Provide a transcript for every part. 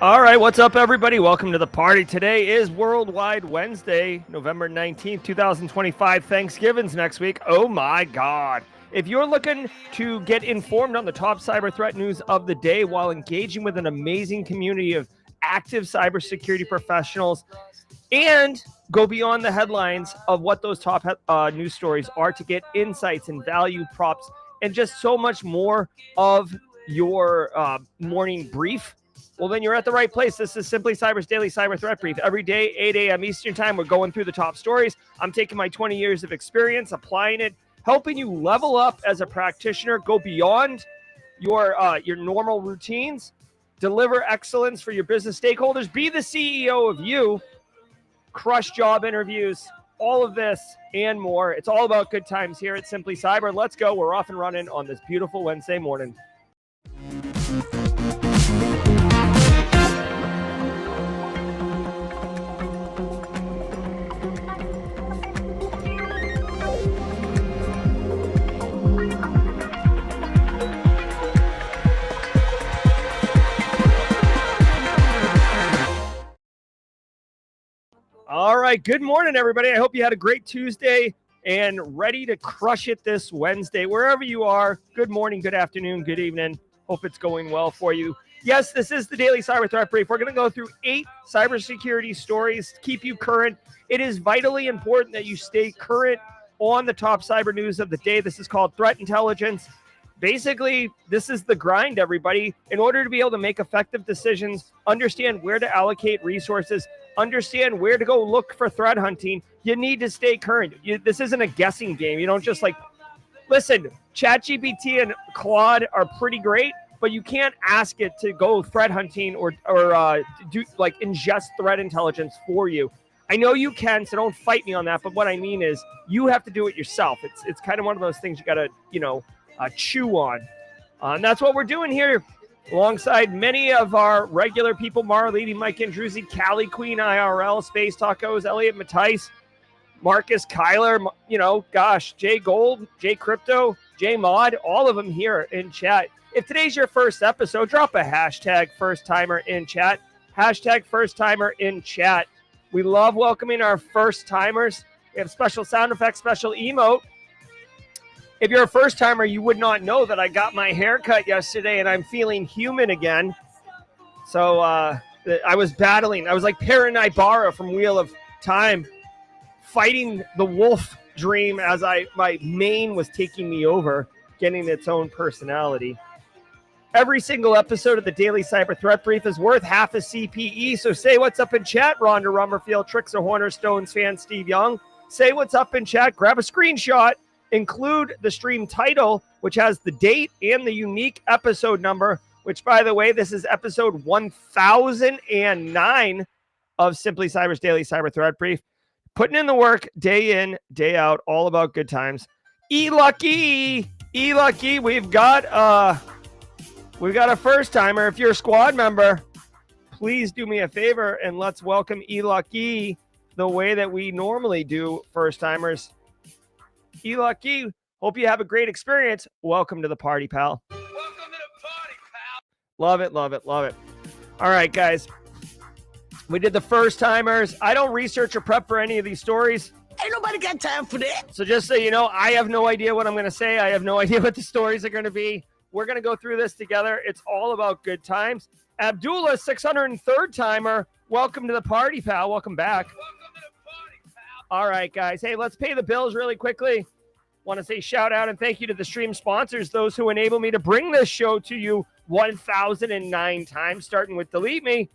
All right, what's up, everybody? Welcome to the party. Today is Worldwide Wednesday, November 19th, 2025. Thanksgiving's next week. Oh, my God. If you're looking to get informed on the top cyber threat news of the day while engaging with an amazing community of active cybersecurity professionals and go beyond the headlines of what those top news stories are to get insights and value props and just so much more of your morning brief, well, then you're at the right place. This is Simply Cyber's Daily Cyber Threat Brief. Every day, 8 a.m. Eastern Time, we're going through the top stories. I'm taking my 20 years of experience, applying it, helping you level up as a practitioner, go beyond your normal routines, deliver excellence for your business stakeholders, be the CEO of you, crush job interviews, all of this and more. It's all about good times here at Simply Cyber. Let's go. We're off and running on this beautiful Wednesday morning. All right. Good morning, everybody. I hope you had a great Tuesday and ready to crush it this Wednesday. Wherever you are, good morning, good afternoon, good evening. Hope it's going well for you. Yes, this is the Daily Cyber Threat Brief. We're going to go through 8 cybersecurity stories to keep you current. It is vitally important that you stay current on the top cyber news of the day. This is called threat intelligence. Basically, this is the grind, everybody. In order to be able to make effective decisions, understand where to allocate resources, understand where to go look for threat hunting, you need to stay current. This isn't a guessing game. You don't just listen, ChatGPT and Claude are pretty great, but you can't ask it to go threat hunting or do ingest threat intelligence for you. I know you can, so don't fight me on that. But what I mean is you have to do it yourself. It's kind of one of those things you got to, chew on. And that's what we're doing here alongside many of our regular people, Mara Levy, Mike Andruzzi, Callie Queen, IRL, Space Tacos, Elliot Mattice, Marcus Kyler, Jay Gold, Jay Crypto, Jay Mod, all of them here in chat. If today's your first episode, drop a hashtag first timer in chat. Hashtag first timer in chat. We love welcoming our first timers. We have special sound effects, special emote. If you're a first timer, you would not know that I got my hair cut yesterday and I'm feeling human again. So I was battling. I was like Perrin Ibarra from Wheel of Time, fighting the wolf dream as my mane was taking me over, getting its own personality. Every single episode of the Daily Cyber Threat Brief is worth half a CPE. So say what's up in chat, Rhonda Rummerfield, Trixer Horner, Stones fan, Steve Young. Say what's up in chat. Grab a screenshot. Include the stream title, which has the date and the unique episode number, which, by the way, this is episode 1009 of Simply Cyber's Daily Cyber Threat Brief. Putting in the work day in, day out, all about good times. E-Lucky, we've got a first timer. If you're a squad member, please do me a favor and let's welcome E-Lucky the way that we normally do first timers. E-Lucky, hope you have a great experience. Welcome to the party, pal. Welcome to the party, pal. Love it, love it, love it. All right, guys. We did the first timers. I don't research or prep for any of these stories. Ain't nobody got time for that. So just so you know, I have no idea what I'm going to say. I have no idea what the stories are going to be. We're going to go through this together. It's all about good times. Abdullah, 603rd timer. Welcome to the party, pal. Welcome back. Welcome to the party, pal. All right, guys. Hey, let's pay the bills really quickly. Want to say shout out and thank you to the stream sponsors, those who enable me to bring this show to you 1,009 times, starting with DeleteMe.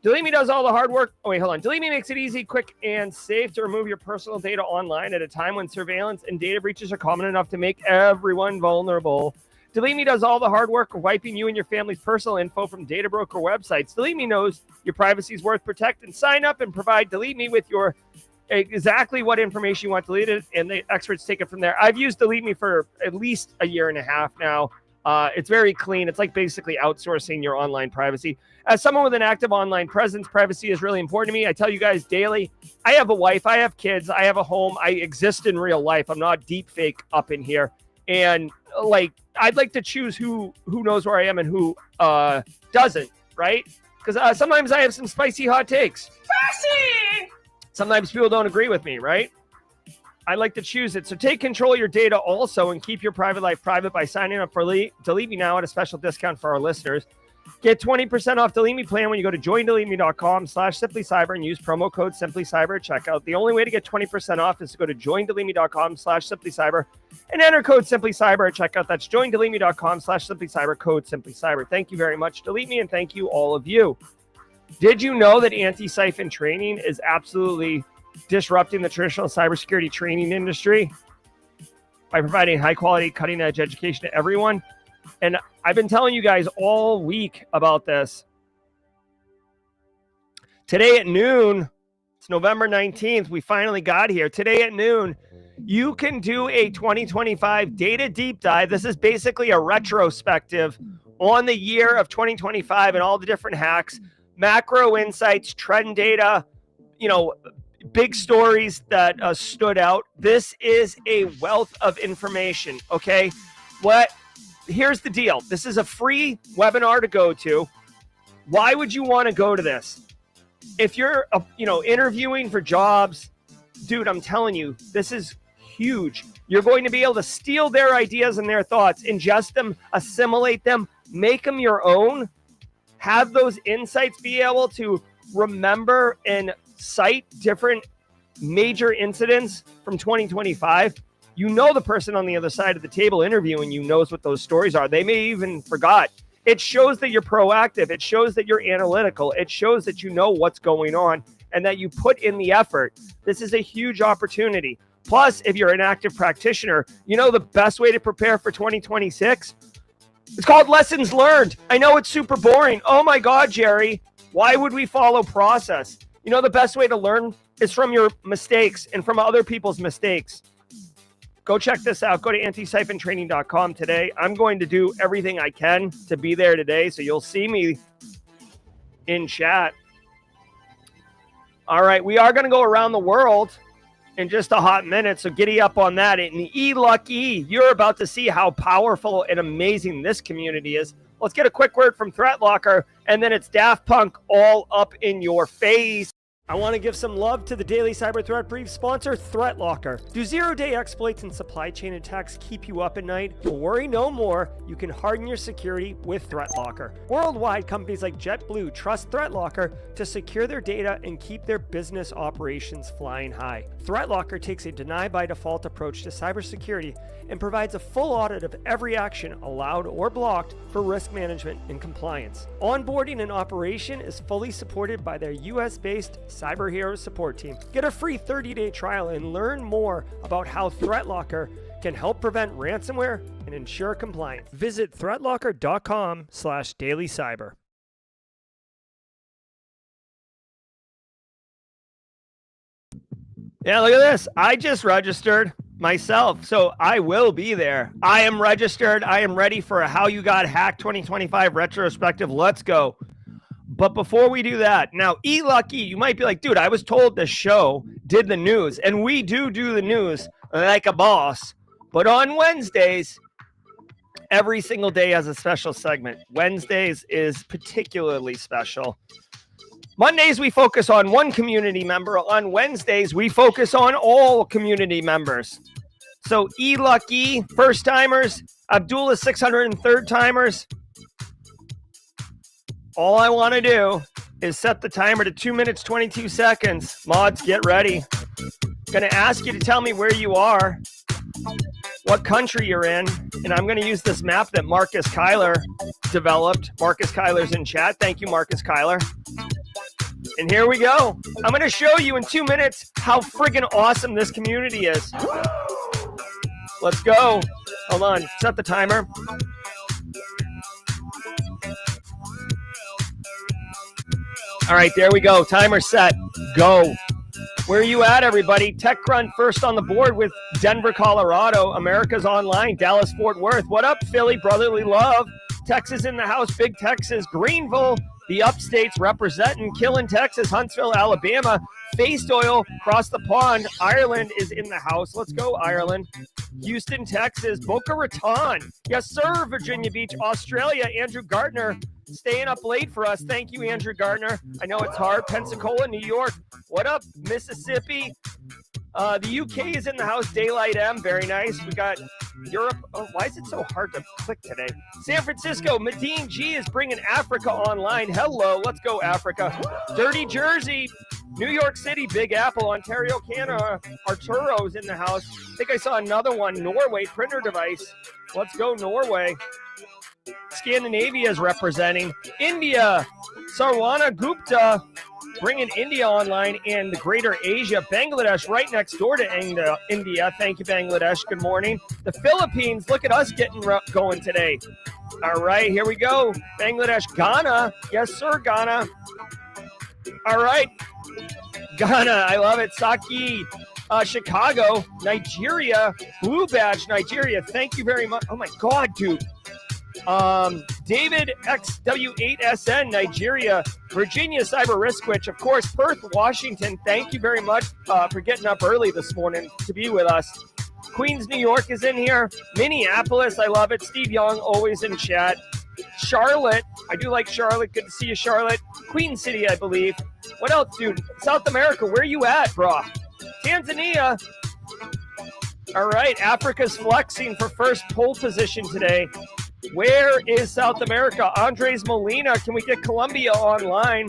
DeleteMe does all the hard work. Oh, wait, hold on. DeleteMe makes it easy, quick, and safe to remove your personal data online at a time when surveillance and data breaches are common enough to make everyone vulnerable. DeleteMe does all the hard work of wiping you and your family's personal info from data broker websites. DeleteMe knows your privacy is worth protecting. Sign up and provide DeleteMe with your exactly what information you want deleted, and the experts take it from there. I've used DeleteMe for at least a year and a half now. It's very clean. It's like basically outsourcing your online privacy. As someone with an active online presence, privacy is really important to me. I tell you guys daily, I have a wife, I have kids, I have a home, I exist in real life. I'm not deep fake up in here. And I'd like to choose who knows where I am and who doesn't, right? because sometimes I have some spicy hot takes. Spicy! Sometimes people don't agree with me, right? I like to choose it. So take control of your data also and keep your private life private by signing up for DeleteMe now at a special discount for our listeners. Get 20% off DeleteMe plan when you go to joindeleteme.com/simplycyber and use promo code simplycyber at checkout. The only way to get 20% off is to go to joindeleteme.com/simplycyber and enter code simplycyber at checkout. That's joindeleteme.com/simplycyber, code simplycyber. Thank you very much, DeleteMe, and thank you all of you. Did you know that Anti-Siphon training is absolutely disrupting the traditional cybersecurity training industry by providing high-quality, cutting-edge education to everyone? And I've been telling you guys all week about this. Today at noon, it's November 19th, we finally got here. Today at noon, you can do a 2025 data deep dive. This is basically a retrospective on the year of 2025 and all the different hacks, macro insights, trend data, big stories that stood out. This is a wealth of information, okay? Here's the deal. This is a free webinar to go to. Why would you want to go to this? If you're, interviewing for jobs, dude, I'm telling you, this is huge. You're going to be able to steal their ideas and their thoughts, ingest them, assimilate them, make them your own, have those insights, be able to remember and cite different major incidents from 2025. The person on the other side of the table interviewing you knows what those stories are. They may even forgot. It shows that you're proactive. It shows that you're analytical. It shows that you know what's going on and that you put in the effort. This is a huge opportunity. Plus, if you're an active practitioner, the best way to prepare for 2026? It's called lessons learned. I know it's super boring. Oh my God, Jerry, why would we follow process? The best way to learn is from your mistakes and from other people's mistakes. Go check this out. Go to anti-siphontraining.com today. I'm going to do everything I can to be there today, so you'll see me in chat. All right, we are going to go around the world in just a hot minute, so giddy up on that. And lucky, you're about to see how powerful and amazing this community is. Let's get a quick word from ThreatLocker, and then it's Daft Punk all up in your face. I want to give some love to the daily cyber threat brief sponsor, ThreatLocker. Do zero-day exploits and supply chain attacks keep you up at night? Well, worry no more. You can harden your security with ThreatLocker. Worldwide, companies like JetBlue trust ThreatLocker to secure their data and keep their business operations flying high. ThreatLocker takes a deny-by-default approach to cybersecurity and provides a full audit of every action allowed or blocked for risk management and compliance. Onboarding and operation is fully supported by their US-based Cyber Heroes support team. Get a free 30-day trial and learn more about how ThreatLocker can help prevent ransomware and ensure compliance. Visit threatlocker.com/dailycyber. Yeah, look at this. I just registered myself, so I will be there. I am registered. I am ready for a How You Got Hacked 2025 retrospective. Let's go. But before we do that, now, lucky, you might be like, dude, I was told the show did the news, and we do the news like a boss. But on Wednesdays, every single day has a special segment. Wednesdays is particularly special. Mondays, we focus on one community member. On Wednesdays, we focus on all community members. So lucky, first timers, Abdullah 603rd timers. All I want to do is set the timer to 2 minutes, 22 seconds. Mods, get ready. Going to ask you to tell me where you are, what country you're in, and I'm going to use this map that Marcus Kyler developed. Marcus Kyler's in chat. Thank you, Marcus Kyler. And here we go. I'm going to show you in 2 minutes how friggin' awesome this community is. Let's go. Hold on. Set the timer. All right, there we go. Timer set. Go. Where are you at, everybody? TechCrunch first on the board with Denver, Colorado. America's Online, Dallas, Fort Worth. What up, Philly? Brotherly love. Texas in the house. Big Texas. Greenville. The upstates representing. Killing Texas. Huntsville, Alabama. Faced Oil across the pond. Ireland is in the house. Let's go, Ireland. Houston, Texas. Boca Raton. Yes, sir. Virginia Beach, Australia. Andrew Gardner. staying up late for us. Thank you, Andrew Gardner. I know it's hard. Pensacola, New York. What up, Mississippi? The UK is in the house. Daylight M, very nice. We got Europe. Oh, why is it so hard to click today? San Francisco, Medine G is bringing Africa online. Hello, let's go Africa. Dirty Jersey, New York City, Big Apple, Ontario, Canada. Arturo's in the house. I think I saw another one. Norway, printer device. Let's go Norway. Scandinavia is representing. India, Sarwana Gupta, bringing India online, and the greater Asia. Bangladesh right next door to India. Thank you, Bangladesh. Good morning. The Philippines, look at us getting going today. All right, here we go. Bangladesh, Ghana. Yes, sir, Ghana. All right. Ghana, I love it. Saki, Chicago, Nigeria, Blue Badge, Nigeria. Thank you very much. Oh, my God, dude. David XW8SN, Nigeria, Virginia Cyber Risk Witch, of course, Perth, Washington. Thank you very much for getting up early this morning to be with us. Queens, New York is in here. Minneapolis, I love it. Steve Young, always in chat. Charlotte, I do like Charlotte. Good to see you, Charlotte. Queen City, I believe. What else, dude? South America, where you at, bro? Tanzania. All right, Africa's flexing for first pole position today. Where is South America? Andres Molina, can we get Colombia online?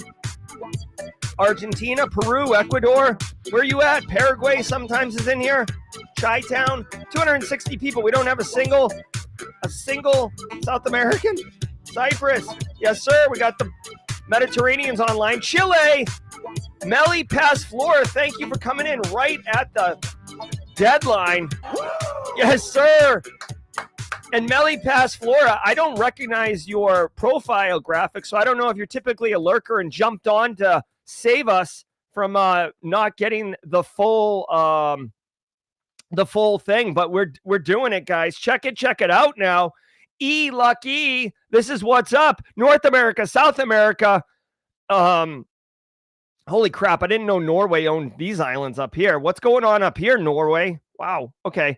Argentina, Peru, Ecuador. Where you at? Paraguay sometimes is in here. Chi-Town, 260 people. We don't have a single South American. Cyprus, yes sir. We got the Mediterraneans online. Chile, Melly Pass Flora. Thank you for coming in right at the deadline. Yes sir. And Melly Pass Flora, I don't recognize your profile graphic, so I don't know if you're typically a lurker and jumped on to save us from not getting the full thing. But we're doing it, guys. Check it out now. Lucky, this is what's up. North America, South America. Holy crap! I didn't know Norway owned these islands up here. What's going on up here, Norway? Wow. Okay.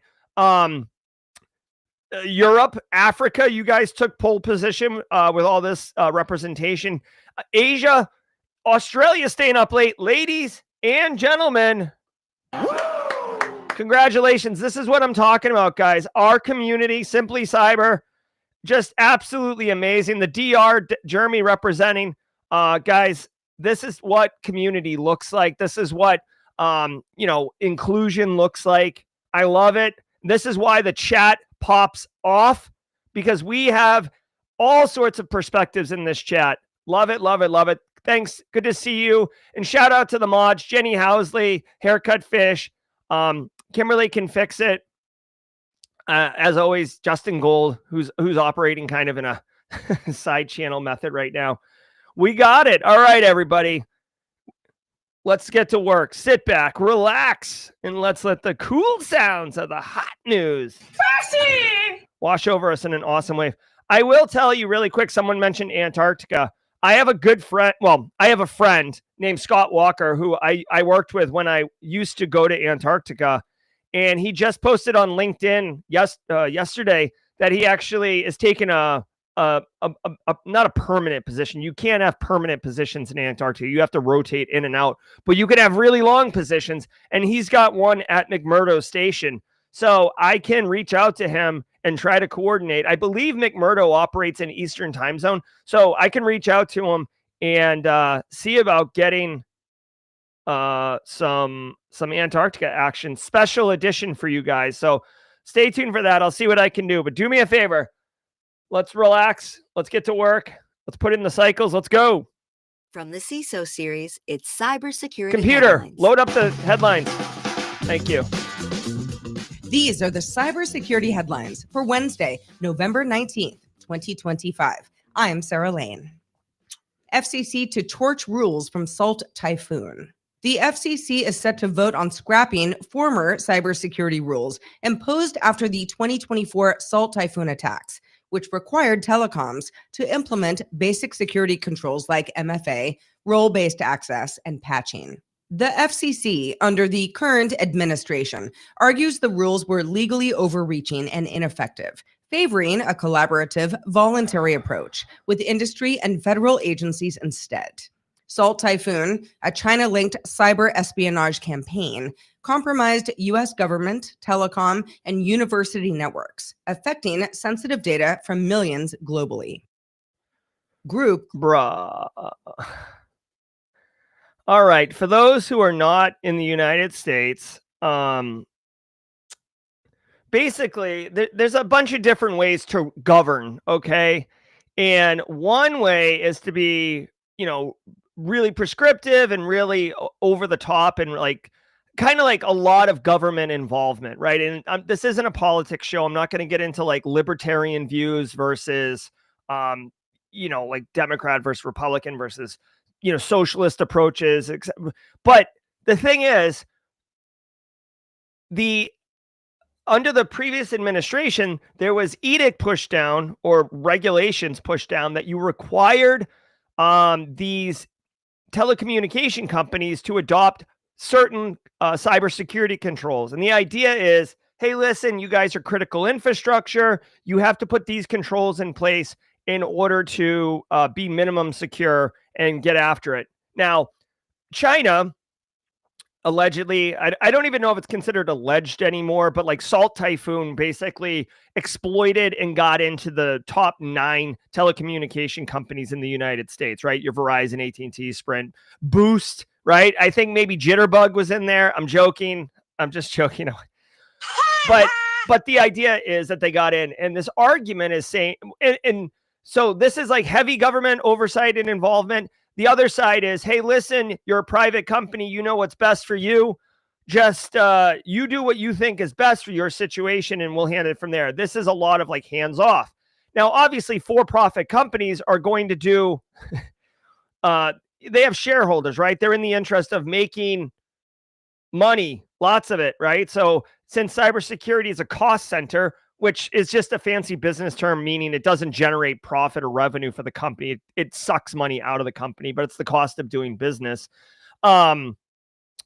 Europe, Africa, you guys took pole position with all this representation. Asia, Australia staying up late. Ladies and gentlemen, congratulations. This is what I'm talking about, guys. Our community, Simply Cyber, just absolutely amazing. The DR, Jeremy representing. Guys, this is what community looks like. This is what, inclusion looks like. I love it. This is why the chat pops off, because we have all sorts of perspectives in this chat. Love it, love it, love it. Thanks. Good to see you. And shout out to the mods, Jenny Housley, Haircut Fish, Kimberly Can Fix It. As always, Justin Gold, who's operating kind of in a side channel method right now. We got it. All right, everybody. Let's get to work. Sit back, relax, and let's let the cool sounds of the hot news wash over us in an awesome way. I will tell you really quick, someone mentioned Antarctica. I have a good friend. Well, I have a friend named Scott Walker who I worked with when I used to go to Antarctica. And he just posted on LinkedIn yesterday that he actually is taking not a permanent position. You can't have permanent positions in Antarctica. You have to rotate in and out, but you can have really long positions. And he's got one at McMurdo Station. So I can reach out to him and try to coordinate. I believe McMurdo operates in Eastern time zone. So I can reach out to him and see about getting some Antarctica action, special edition for you guys. So stay tuned for that. I'll see what I can do, but do me a favor. Let's relax. Let's get to work. Let's put in the cycles. Let's go. From the CISO series, it's cybersecurity. Computer, headlines. load up the headlines. Thank you. These are the cybersecurity headlines for Wednesday, November 19th, 2025. I'm Sarah Lane. FCC to torch rules from Salt Typhoon. The FCC is set to vote on scrapping former cybersecurity rules imposed after the 2024 Salt Typhoon attacks, which required telecoms to implement basic security controls like MFA, role-based access, and patching. The FCC, under the current administration, argues the rules were legally overreaching and ineffective, favoring a collaborative, voluntary approach with industry and federal agencies instead. Salt Typhoon, a China-linked cyber espionage campaign, compromised U.S. government, telecom, and university networks, affecting sensitive data from millions globally. Bruh. All right. For those who are not in the United States, basically, there's a bunch of different ways to govern, okay? And one way is to be, really prescriptive and really over the top and like kind of like a lot of government involvement, right? And this isn't a politics show. I'm not going to get into like libertarian views versus, like Democrat versus Republican versus, socialist approaches. But the thing is, under the previous administration, there was edict pushed down or regulations pushed down that you required these telecommunication companies to adopt certain cybersecurity controls. And the idea is, hey, listen, you guys are critical infrastructure. You have to put these controls in place in order to be minimum secure and get after it. Now, China, allegedly, I don't even know if it's considered alleged anymore, but like Salt Typhoon basically exploited and got into the top 9 telecommunication companies in the United States, right? Your Verizon, AT&T, Sprint, Boost, right? I think maybe Jitterbug was in there. I'm joking. I'm just joking. But the idea is that they got in, and this argument is saying, and so this is like heavy government oversight and involvement. The other side is, hey, listen, you're a private company. You know what's best for you. Just you do what you think is best for your situation, and we'll handle it from there. This is a lot of like hands off. Now, obviously, for-profit companies are going to do, they have shareholders, right? They're in the interest of making money, lots of it, right? So since cybersecurity is a cost center, which is just a fancy business term, meaning it doesn't generate profit or revenue for the company. It sucks money out of the company, but it's the cost of doing business.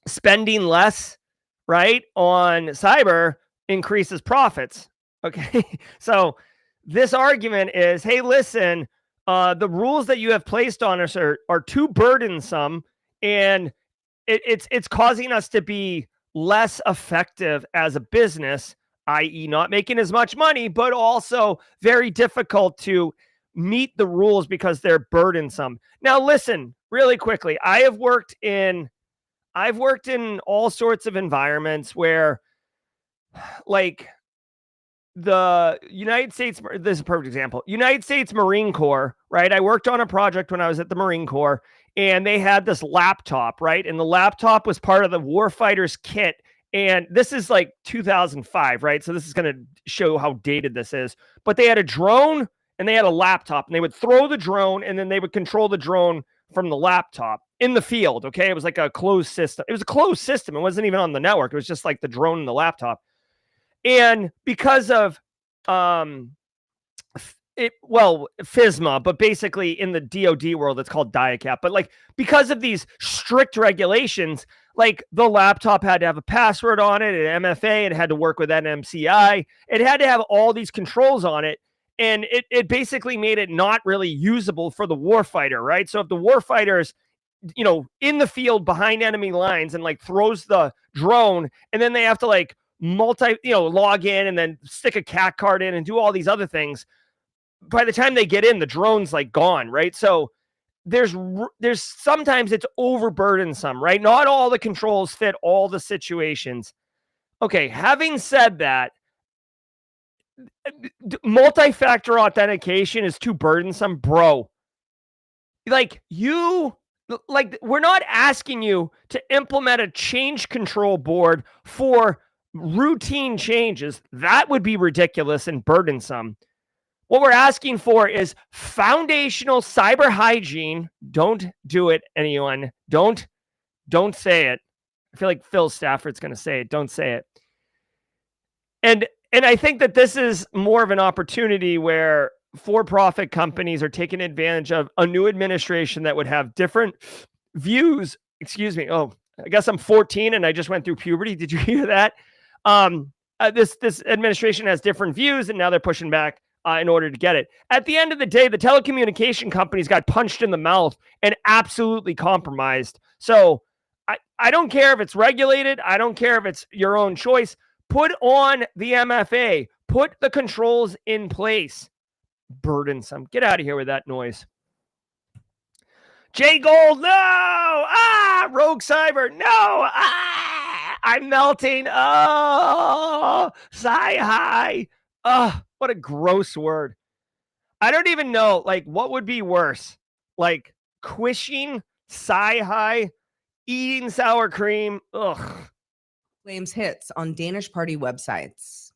Spending less, right, on cyber increases profits. Okay. So this argument is, hey, listen, the rules that you have placed on us are too burdensome, and it's causing us to be less effective as a business, i.e. not making as much money, but also very difficult to meet the rules because they're burdensome. Now, listen, really quickly, I've worked in all sorts of environments where, like, the United States, this is a perfect example, United States Marine Corps, right? I worked on a project when I was at the Marine Corps, and they had this laptop, right? And the laptop was part of the warfighter's kit. And this is like 2005, right? So this is going to show how dated this is. But they had a drone and they had a laptop, and they would throw the drone and then they would control the drone from the laptop in the field. Okay. It was like a closed system. It was a closed system. It wasn't even on the network. It was just like the drone and the laptop. And because of FISMA, but basically in the DoD world, it's called DIACAP. But like, because of these strict regulations, like the laptop had to have a password on it, an MFA, it had to work with NMCI. It had to have all these controls on it. And it basically made it not really usable for the warfighter, right? So if the warfighter is, in the field behind enemy lines and like throws the drone, and then they have to like log in and then stick a CAC card in and do all these other things, by the time they get in, the drone's like gone, right? So there's sometimes it's overburdensome, right? Not all the controls fit all the situations. Okay, having said that, multi-factor authentication is too burdensome, bro. We're not asking you to implement a change control board for routine changes. That would be ridiculous and burdensome. What we're asking for is foundational cyber hygiene. Don't do it, anyone. Don't say it. I feel like Phil Stafford's going to say it. Don't say it. And I think that this is more of an opportunity where for-profit companies are taking advantage of a new administration that would have different views. Excuse me. Oh, I guess I'm 14 and I just went through puberty. Did you hear that? This administration has different views, and now they're pushing back in order to get it. At the end of the day, the telecommunication companies got punched in the mouth and absolutely compromised. So I don't care if it's regulated. I don't care if it's your own choice. Put on the MFA. Put the controls in place. Burdensome. Get out of here with that noise. Jay Gold, no! Rogue Cyber, no! I'm melting. Oh, Sci-Hi. Oh, what a gross word. I don't even know, like, what would be worse? Like, quishing, Sci-Hi, eating sour cream. Ugh. Claims hits on Danish party websites.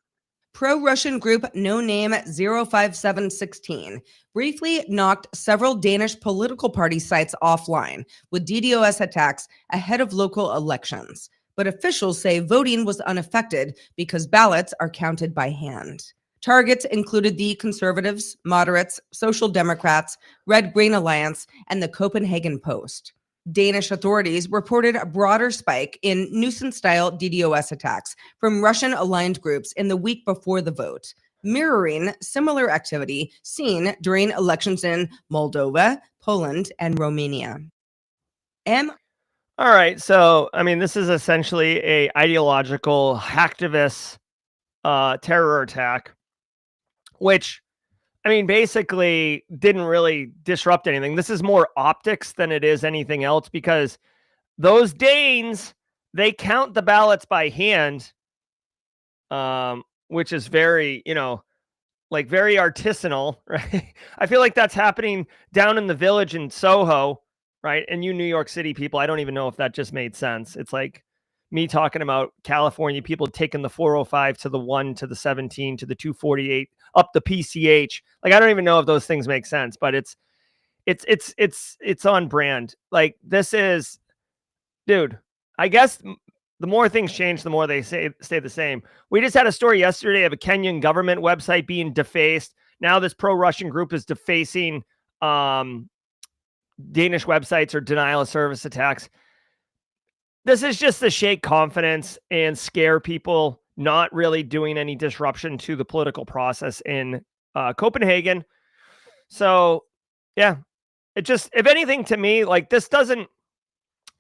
Pro-Russian group No Name 05716 briefly knocked several Danish political party sites offline with DDoS attacks ahead of local elections. But officials say voting was unaffected because ballots are counted by hand. Targets included the Conservatives, Moderates, Social Democrats, Red-Green Alliance, and the Copenhagen Post. Danish authorities reported a broader spike in nuisance-style DDoS attacks from Russian-aligned groups in the week before the vote, mirroring similar activity seen during elections in Moldova, Poland, and Romania. All right, so, I mean, this is essentially a ideological hacktivist terror attack, which, I mean, basically didn't really disrupt anything. This is more optics than it is anything else, because those Danes, they count the ballots by hand, which is very, like very artisanal, right? I feel like that's happening down in the Village in Soho, right? And you New York City people, I don't even know if that just made sense. It's like me talking about California people taking the 405 to the 1 to the 17 to the 248 up the PCH. Like, I don't even know if those things make sense, but it's on brand. Like, this is, dude, I guess the more things change, the more they stay the same. We just had a story yesterday of a Kenyan government website being defaced. Now this pro-Russian group is defacing Danish websites or denial of service attacks. This is just to shake confidence and scare people, not really doing any disruption to the political process in Copenhagen. So, yeah, it just, if anything, to me, like, this doesn't,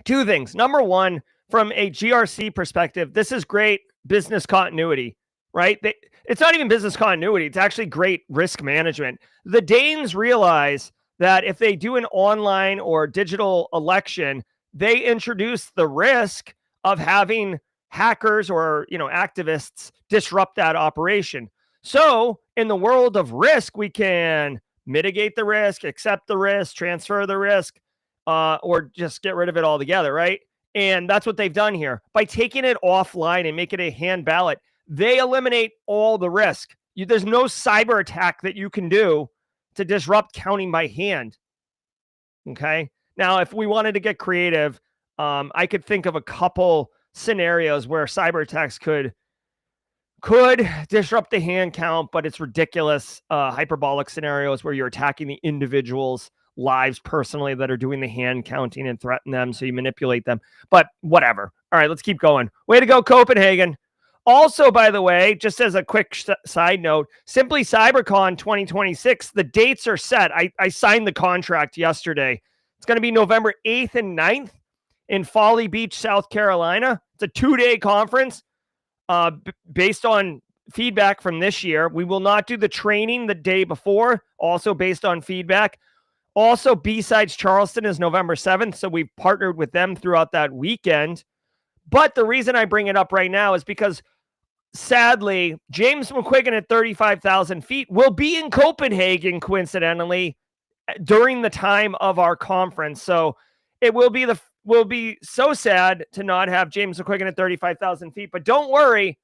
two things. Number one, from a GRC perspective, this is great business continuity, right? It's not even business continuity. It's actually great risk management. The Danes realize that if they do an online or digital election, they introduce the risk of having hackers or, activists disrupt that operation. So in the world of risk, we can mitigate the risk, accept the risk, transfer the risk, or just get rid of it altogether, right? And that's what they've done here. By taking it offline and making it a hand ballot, they eliminate all the risk. There's no cyber attack that you can do to disrupt counting by hand. Okay. Now, if we wanted to get creative, I could think of a couple scenarios where cyber attacks could disrupt the hand count, but it's ridiculous. Hyperbolic scenarios where you're attacking the individuals' lives personally that are doing the hand counting and threaten them, so you manipulate them. But whatever. All right, let's keep going. Way to go, Copenhagen. Also, by the way, just as a quick side note, Simply Cybercon 2026, the dates are set. I signed the contract yesterday. It's going to be November 8th and 9th in Folly Beach, South Carolina. It's a 2-day conference based on feedback from this year. We will not do the training the day before, also based on feedback. Also, B-Sides Charleston is November 7th, so we've partnered with them throughout that weekend. But the reason I bring it up right now is because, sadly, James McQuiggan at 35,000 feet will be in Copenhagen, coincidentally, during the time of our conference. So it will be so sad to not have James McQuiggan at 35,000 feet. But don't worry,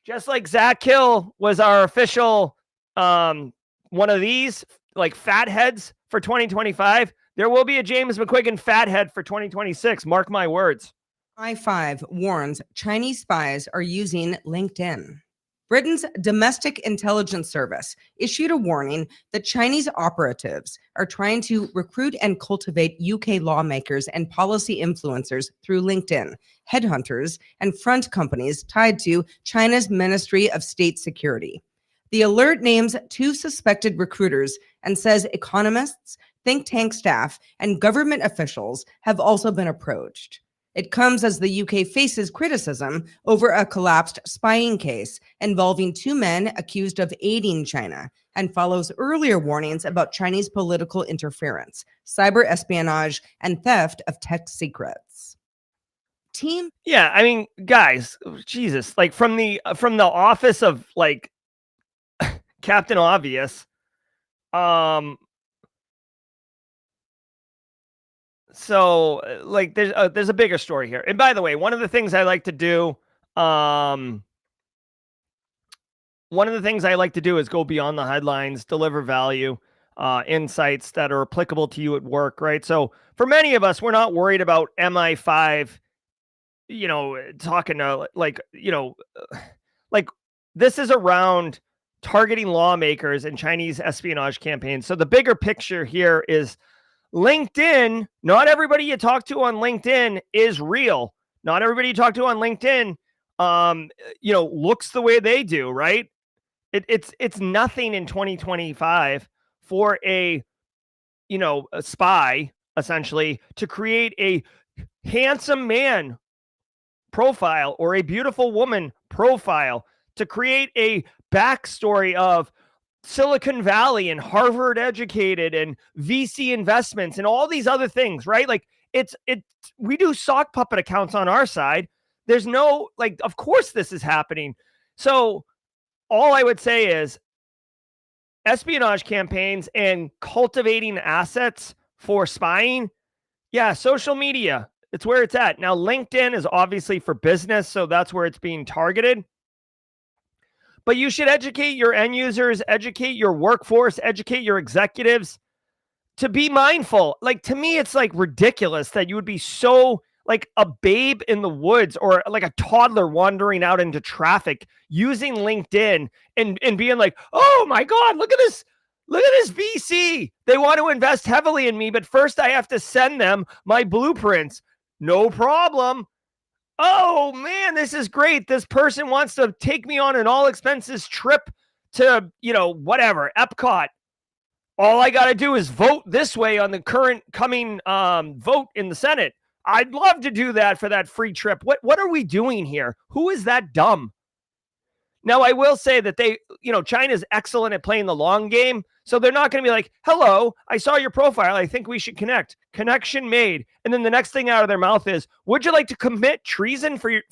just like Zach Hill was our official one of these, like, fatheads for 2025, there will be a James McQuiggan fathead for 2026. Mark my words. I5 warns Chinese spies are using LinkedIn. Britain's Domestic Intelligence Service issued a warning that Chinese operatives are trying to recruit and cultivate UK lawmakers and policy influencers through LinkedIn, headhunters, and front companies tied to China's Ministry of State Security. The alert names 2 suspected recruiters and says economists, think tank staff, and government officials have also been approached. It comes as the UK faces criticism over a collapsed spying case involving 2 men accused of aiding China and follows earlier warnings about Chinese political interference, cyber espionage, and theft of tech secrets. Team. Yeah, I mean, guys, Jesus, like from the office of like Captain Obvious, so like there's a bigger story here. And by the way, one of the things I like to do is go beyond the headlines, deliver value, insights that are applicable to you at work, right? So for many of us, we're not worried about MI5, talking to like this is around targeting lawmakers and Chinese espionage campaigns. So the bigger picture here is LinkedIn. Not everybody you talk to on LinkedIn is real. Not everybody you talk to on LinkedIn, looks the way they do, right? It's nothing in 2025 for a spy essentially to create a handsome man profile or a beautiful woman profile, to create a backstory of Silicon Valley and Harvard educated and VC investments and all these other things, right? Like we do sock puppet accounts on our side. There's no, like, of course this is happening. So all I would say is espionage campaigns and cultivating assets for spying. Yeah. Social media, it's where it's at. Now, LinkedIn is obviously for business, so that's where it's being targeted. But you should educate your end users, educate your workforce, educate your executives to be mindful. Like, to me, it's like ridiculous that you would be so like a babe in the woods or like a toddler wandering out into traffic using LinkedIn and being like, oh my God, look at this. Look at this VC. They want to invest heavily in me, but first I have to send them my blueprints. No problem. Oh man, this is great. This person wants to take me on an all expenses trip to, whatever, Epcot. All I got to do is vote this way on the current coming vote in the Senate. I'd love to do that for that free trip. What are we doing here? Who is that dumb? Now, I will say that China's excellent at playing the long game. So they're not going to be like, hello, I saw your profile. I think we should connect. Connection made. And then the next thing out of their mouth is, would you like to commit treason for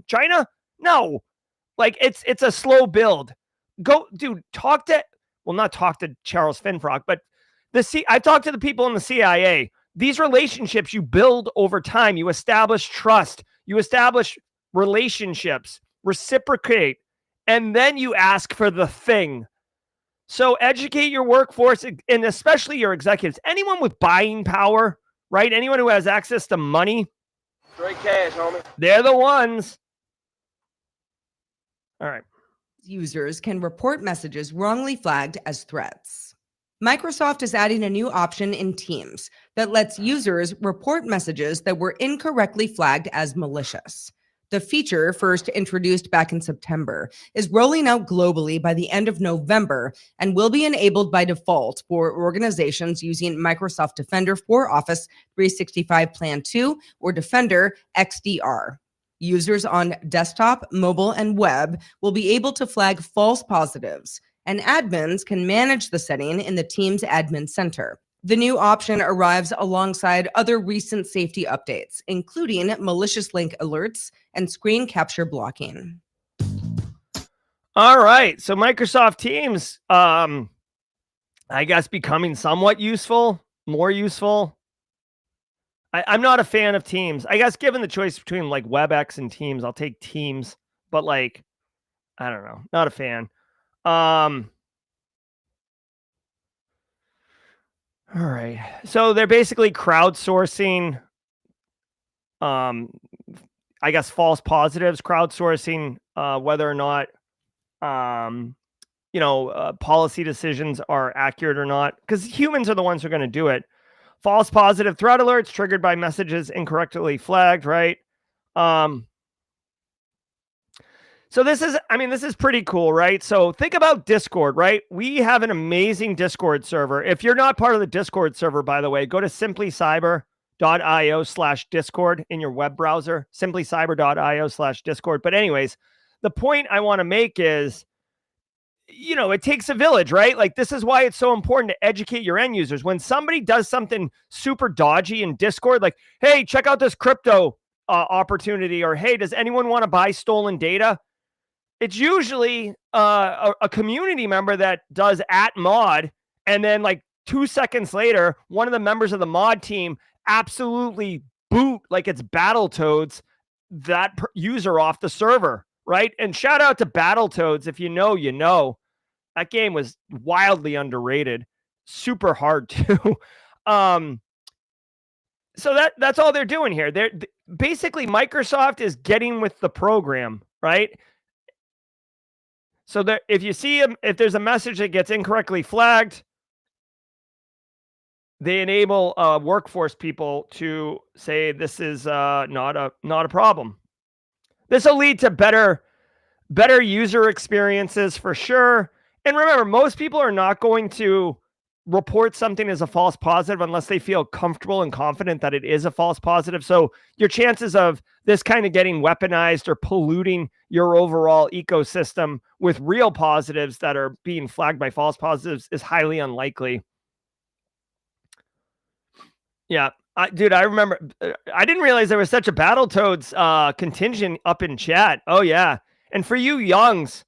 China? No. Like, it's a slow build. Go, dude, not talk to Charles Finfrock, but I've talked to the people in the CIA. These relationships you build over time. You establish trust. You establish relationships. Reciprocate. And then you ask for the thing. So educate your workforce and especially your executives. Anyone with buying power, right? Anyone who has access to money. Straight cash, homie. They're the ones. All right. Users can report messages wrongly flagged as threats. Microsoft is adding a new option in Teams that lets users report messages that were incorrectly flagged as malicious. The feature, first introduced back in September, is rolling out globally by the end of November and will be enabled by default for organizations using Microsoft Defender for Office 365 Plan 2 or Defender XDR. Users on desktop, mobile, and web will be able to flag false positives, and admins can manage the setting in the Teams Admin Center. The new option arrives alongside other recent safety updates, including malicious link alerts and screen capture blocking. All right. So Microsoft Teams, I guess becoming somewhat useful, more useful. I'm not a fan of Teams. I guess given the choice between like WebEx and Teams, I'll take Teams, but like, I don't know, not a fan. All right. So they're basically crowdsourcing, I guess, false positives, crowdsourcing whether or not, policy decisions are accurate or not, because humans are the ones who are going to do it. False positive threat alerts triggered by messages incorrectly flagged, right? So this is pretty cool, right? So think about Discord, right? We have an amazing Discord server. If you're not part of the Discord server, by the way, go to simplycyber.io/Discord in your web browser, simplycyber.io/Discord. But anyways, the point I want to make is, it takes a village, right? Like, this is why it's so important to educate your end users. When somebody does something super dodgy in Discord, like, hey, check out this crypto opportunity, or hey, does anyone want to buy stolen data? It's usually a community member that does @mod, and then like 2 seconds later, one of the members of the mod team absolutely boot, like it's Battletoads, that user off the server, right? And shout out to Battletoads. If you know, you know. That game was wildly underrated, super hard too. So that's all they're doing here. They're basically, Microsoft is getting with the program, right? So that if you see if there's a message that gets incorrectly flagged, they enable workforce people to say this is not a problem. This will lead to better user experiences for sure. And remember, most people are not going to report something as a false positive unless they feel comfortable and confident that it is a false positive. So your chances of this kind of getting weaponized or polluting your overall ecosystem with real positives that are being flagged by false positives is highly unlikely. Yeah. I remember, I didn't realize there was such a Battletoads contingent up in chat. Oh yeah. And for you youngs,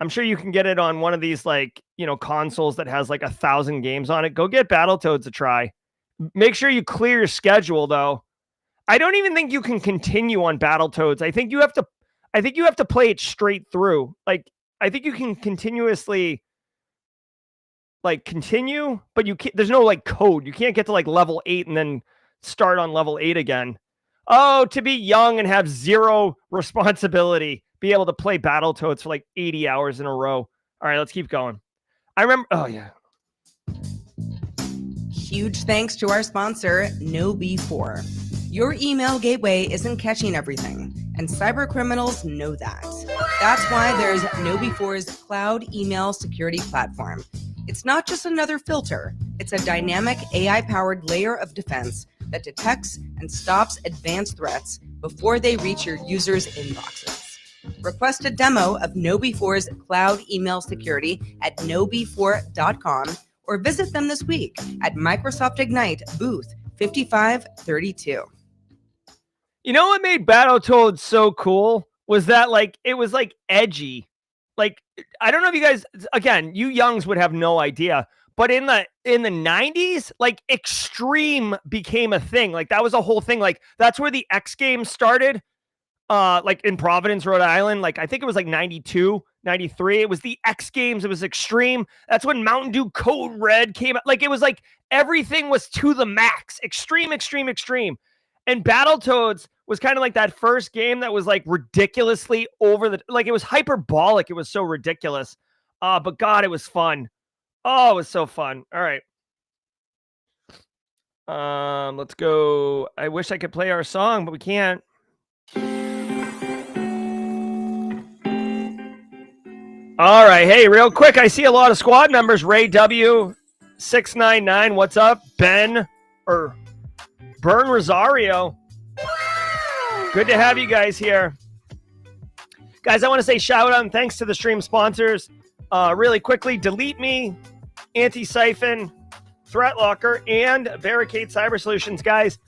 I'm sure you can get it on one of these, like, consoles that has like 1,000 games on it. Go get Battletoads a try. Make sure you clear your schedule though. I don't even think you can continue on Battletoads. I think you have to play it straight through. Like, I think you can continuously like continue, but there's no like code. You can't get to like level 8 and then start on level 8 again. Oh, to be young and have zero responsibility, be able to play Battletoads for like 80 hours in a row. All right, let's keep going. I remember, oh yeah. Huge thanks to our sponsor, KnowBe4. Your email gateway isn't catching everything, and cyber criminals know that. That's why there's KnowBe4's cloud email security platform. It's not just another filter. It's a dynamic AI-powered layer of defense that detects and stops advanced threats before they reach your users' inboxes. Request a demo of KnowBe4's cloud email security at knowbe4.com or visit them this week at Microsoft Ignite booth 5532. You know what made Battletoads so cool was that, like, it was like edgy. Like, I don't know if you guys, again, you youngs would have no idea, but in the 90s, like, extreme became a thing. Like, that was a whole thing. Like, that's where the X Games started. Like in Providence, Rhode Island, like I think it was like 92, 93. It was the X Games. It was extreme. That's when Mountain Dew Code Red came out. Like, it was like everything was to the max. Extreme, extreme, extreme. And Battletoads was kind of like that first game that was like ridiculously like it was hyperbolic. It was so ridiculous. But God, it was fun. Oh, it was so fun. All right. Let's go. I wish I could play our song, but we can't. All right. Hey, real quick, I see a lot of squad members. Ray W699. What's up? Ben or Bern Rosario. Good to have you guys here. Guys, I want to say shout out and thanks to the stream sponsors. Really quickly, DeleteMe, Anti-Siphon, ThreatLocker, and Barricade Cyber Solutions. Guys,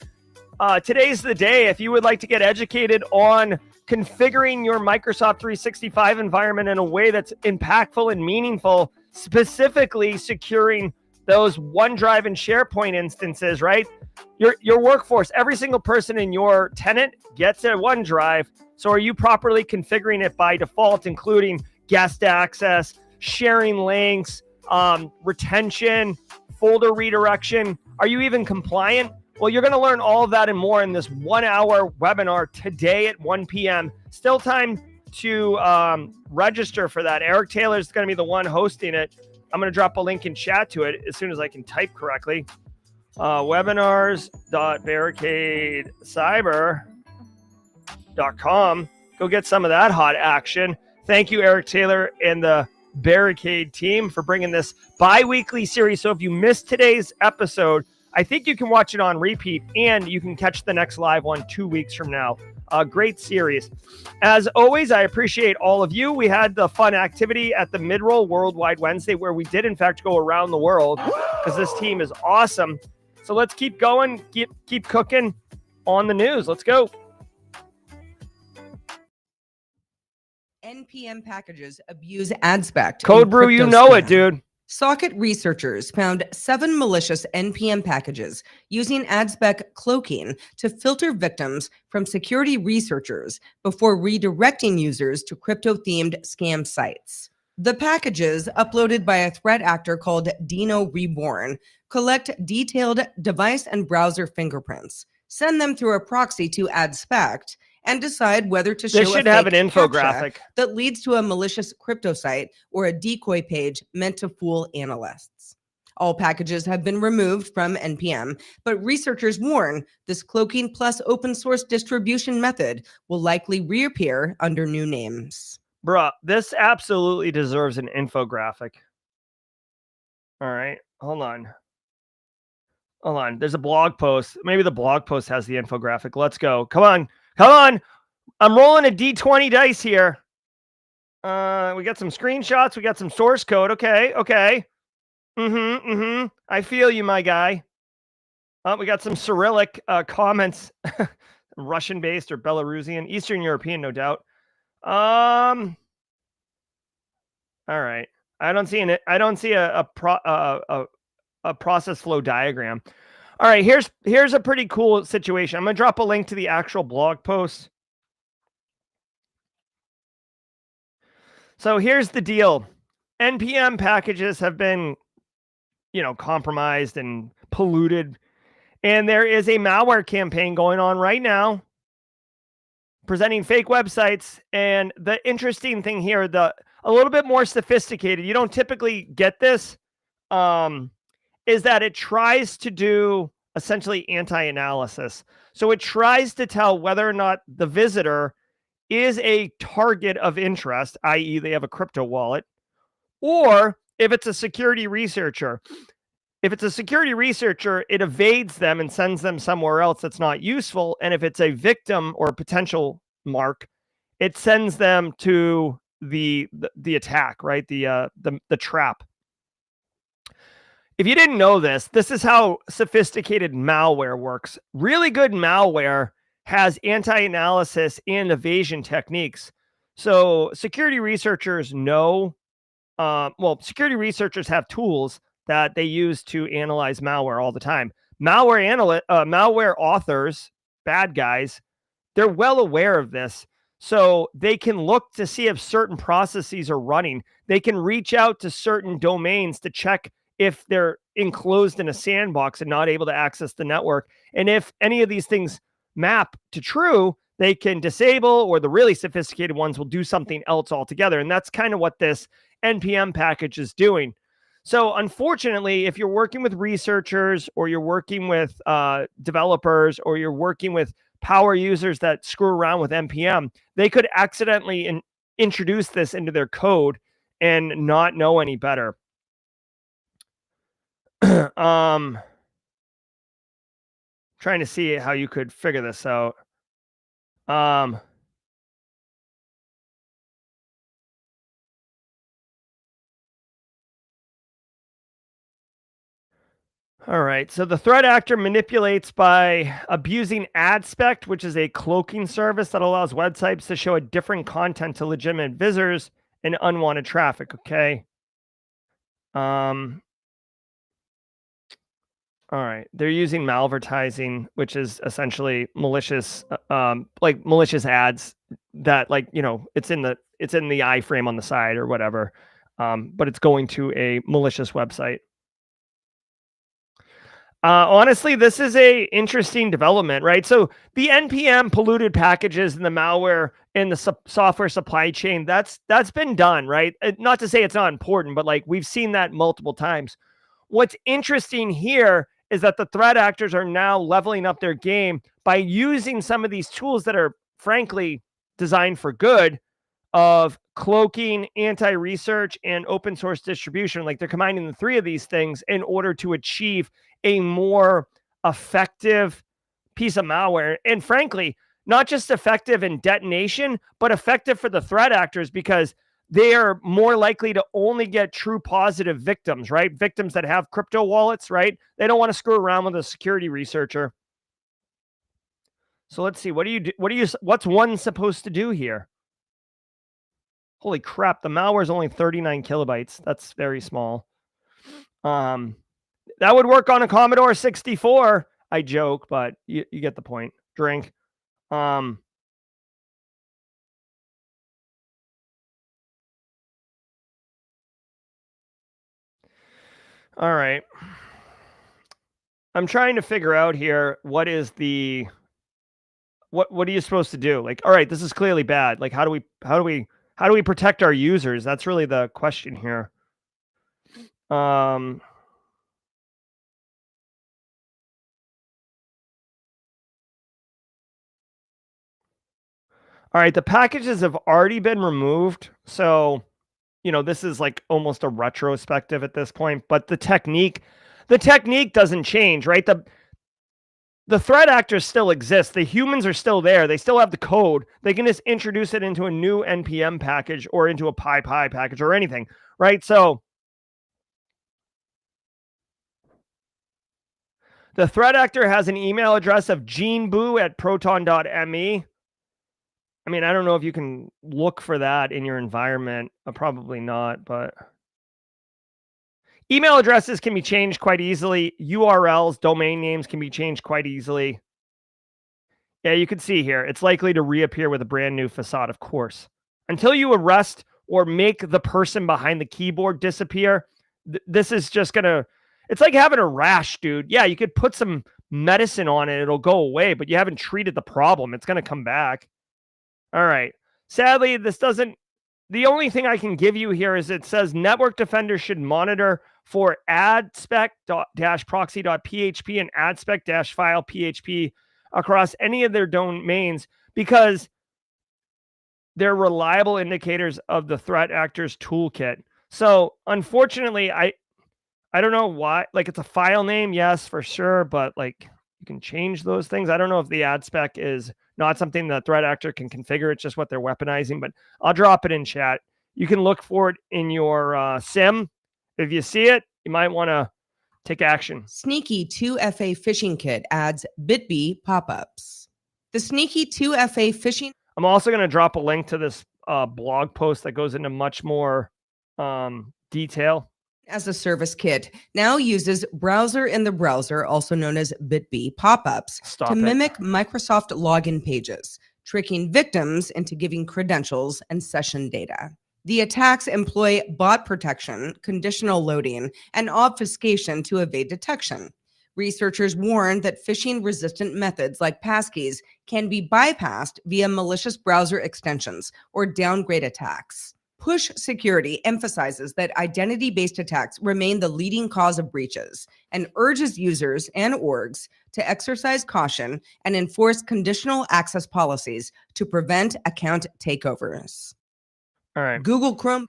today's the day. If you would like to get educated on configuring your Microsoft 365 environment in a way that's impactful and meaningful, specifically securing those OneDrive and SharePoint instances, right? Your workforce, every single person in your tenant gets a OneDrive. So are you properly configuring it by default, including guest access, sharing links, retention, folder redirection? Are you even compliant? Well, you're going to learn all of that and more in this 1-hour webinar today at 1 p.m. Still time to register for that. Eric Taylor is going to be the one hosting it. I'm going to drop a link in chat to it as soon as I can type correctly. Webinars.barricadecyber.com. Go get some of that hot action. Thank you, Eric Taylor and the Barricade team, for bringing this bi-weekly series. So if you missed today's episode, I think you can watch it on repeat, and you can catch the next live one 2 weeks from now. A great series. As always, I appreciate all of you. We had the fun activity at the Midroll Worldwide Wednesday, where we did, in fact, go around the world, because this team is awesome. So let's keep going, keep cooking on the news. Let's go. NPM packages abuse AdSpec. Code Brew, you know it, dude. Socket researchers found 7 malicious NPM packages using AdSpec cloaking to filter victims from security researchers before redirecting users to crypto-themed scam sites. The packages, uploaded by a threat actor called Dino Reborn, collect detailed device and browser fingerprints, send them through a proxy to AdSpec, and decide whether to show this should have an infographic that leads to a malicious crypto site or a decoy page meant to fool analysts. All packages have been removed from NPM, but researchers warn this cloaking plus open source distribution method will likely reappear under new names. Bruh, this absolutely deserves an infographic. All right, hold on. There's a blog post. Maybe the blog post has the infographic. Let's go. Come on. I'm rolling a D20 dice here. We got some screenshots. We got some source code. Okay. I feel you, my guy. We got some Cyrillic comments. Russian-based or Belarusian. Eastern European, no doubt. All right. I don't see a process flow diagram. All right, here's a pretty cool situation. I'm going to drop a link to the actual blog post. So here's the deal. NPM packages have been, compromised and polluted. And there is a malware campaign going on right now presenting fake websites. And the interesting thing here, a little bit more sophisticated, you don't typically get this, is that it tries to do essentially anti-analysis. So it tries to tell whether or not the visitor is a target of interest, i.e. they have a crypto wallet, or if it's a security researcher. If it's a security researcher, it evades them and sends them somewhere else that's not useful. And if it's a victim or a potential mark, it sends them to the attack, right? The trap. If you didn't know this, this is how sophisticated malware works. Really good malware has anti-analysis and evasion techniques. So security researchers know, security researchers have tools that they use to analyze malware all the time. Malware authors, bad guys, they're well aware of this. So they can look to see if certain processes are running. They can reach out to certain domains to check if they're enclosed in a sandbox and not able to access the network. And if any of these things map to true, they can disable, or the really sophisticated ones will do something else altogether. And that's kind of what this NPM package is doing. So unfortunately, if you're working with researchers, or you're working with developers, or you're working with power users that screw around with NPM, they could accidentally introduce this into their code and not know any better. Trying to see how you could figure this out. All right, so the threat actor manipulates by abusing AdSpec, which is a cloaking service that allows websites to show a different content to legitimate visitors and unwanted traffic. Okay. All right, they're using malvertising, which is essentially malicious, like malicious ads that, like, it's in the iframe on the side or whatever, but it's going to a malicious website. Honestly, this is a interesting development, right? So the NPM polluted packages and the malware in the software supply chain, that's been done, right? Not to say it's not important, but like we've seen that multiple times. What's interesting here is that the threat actors are now leveling up their game by using some of these tools that are frankly designed for good of cloaking anti-research and open source distribution. Like they're combining the three of these things in order to achieve a more effective piece of malware. And frankly, not just effective in detonation, but effective for the threat actors because they are more likely to only get true positive victims, right? Victims that have crypto wallets, right? They don't want to screw around with a security researcher. So let's see. What's one supposed to do here? Holy crap, the malware is only 39 kilobytes. That's very small. That would work on a Commodore 64. I joke, but you get the point. Drink. All right. I'm trying to figure out here what is the what are you supposed to do? Like, all right, this is clearly bad. Like, how do we protect our users? That's really the question here. All right, the packages have already been removed. So, this is like almost a retrospective at this point, but the technique doesn't change, right? The threat actors still exist. The humans are still there. They still have the code. They can just introduce it into a new NPM package or into a PyPy package or anything, right? So the threat actor has an email address of geneboo@proton.me. I mean, I don't know if you can look for that in your environment. Probably not, but email addresses can be changed quite easily. URLs, domain names can be changed quite easily. Yeah, you can see here. It's likely to reappear with a brand new facade, of course. Until you arrest or make the person behind the keyboard disappear, this is just going to... It's like having a rash, dude. Yeah, you could put some medicine on it. It'll go away, but you haven't treated the problem. It's going to come back. All right. Sadly, this doesn't... The only thing I can give you here is it says network defenders should monitor for adspec-proxy.php and adspec-file.php across any of their domains because they're reliable indicators of the threat actor's toolkit. So unfortunately, I don't know why. Like, it's a file name, yes, for sure, but like you can change those things. I don't know if the adspec is not something the threat actor can configure. It's just what they're weaponizing, but I'll drop it in chat. You can look for it in your SIM. If you see it, you might want to take action. Sneaky 2FA phishing kit adds BitB pop-ups. The Sneaky 2FA phishing... I'm also going to drop a link to this blog post that goes into much more detail. As a service kit now uses browser in the browser, also known as BitB pop-ups, to mimic Microsoft login pages, tricking victims into giving credentials and session data. The attacks employ bot protection, conditional loading, and obfuscation to evade detection. Researchers warn that phishing-resistant methods like passkeys can be bypassed via malicious browser extensions or downgrade attacks. Push Security emphasizes that identity-based attacks remain the leading cause of breaches and urges users and orgs to exercise caution and enforce conditional access policies to prevent account takeovers. All right. Google Chrome.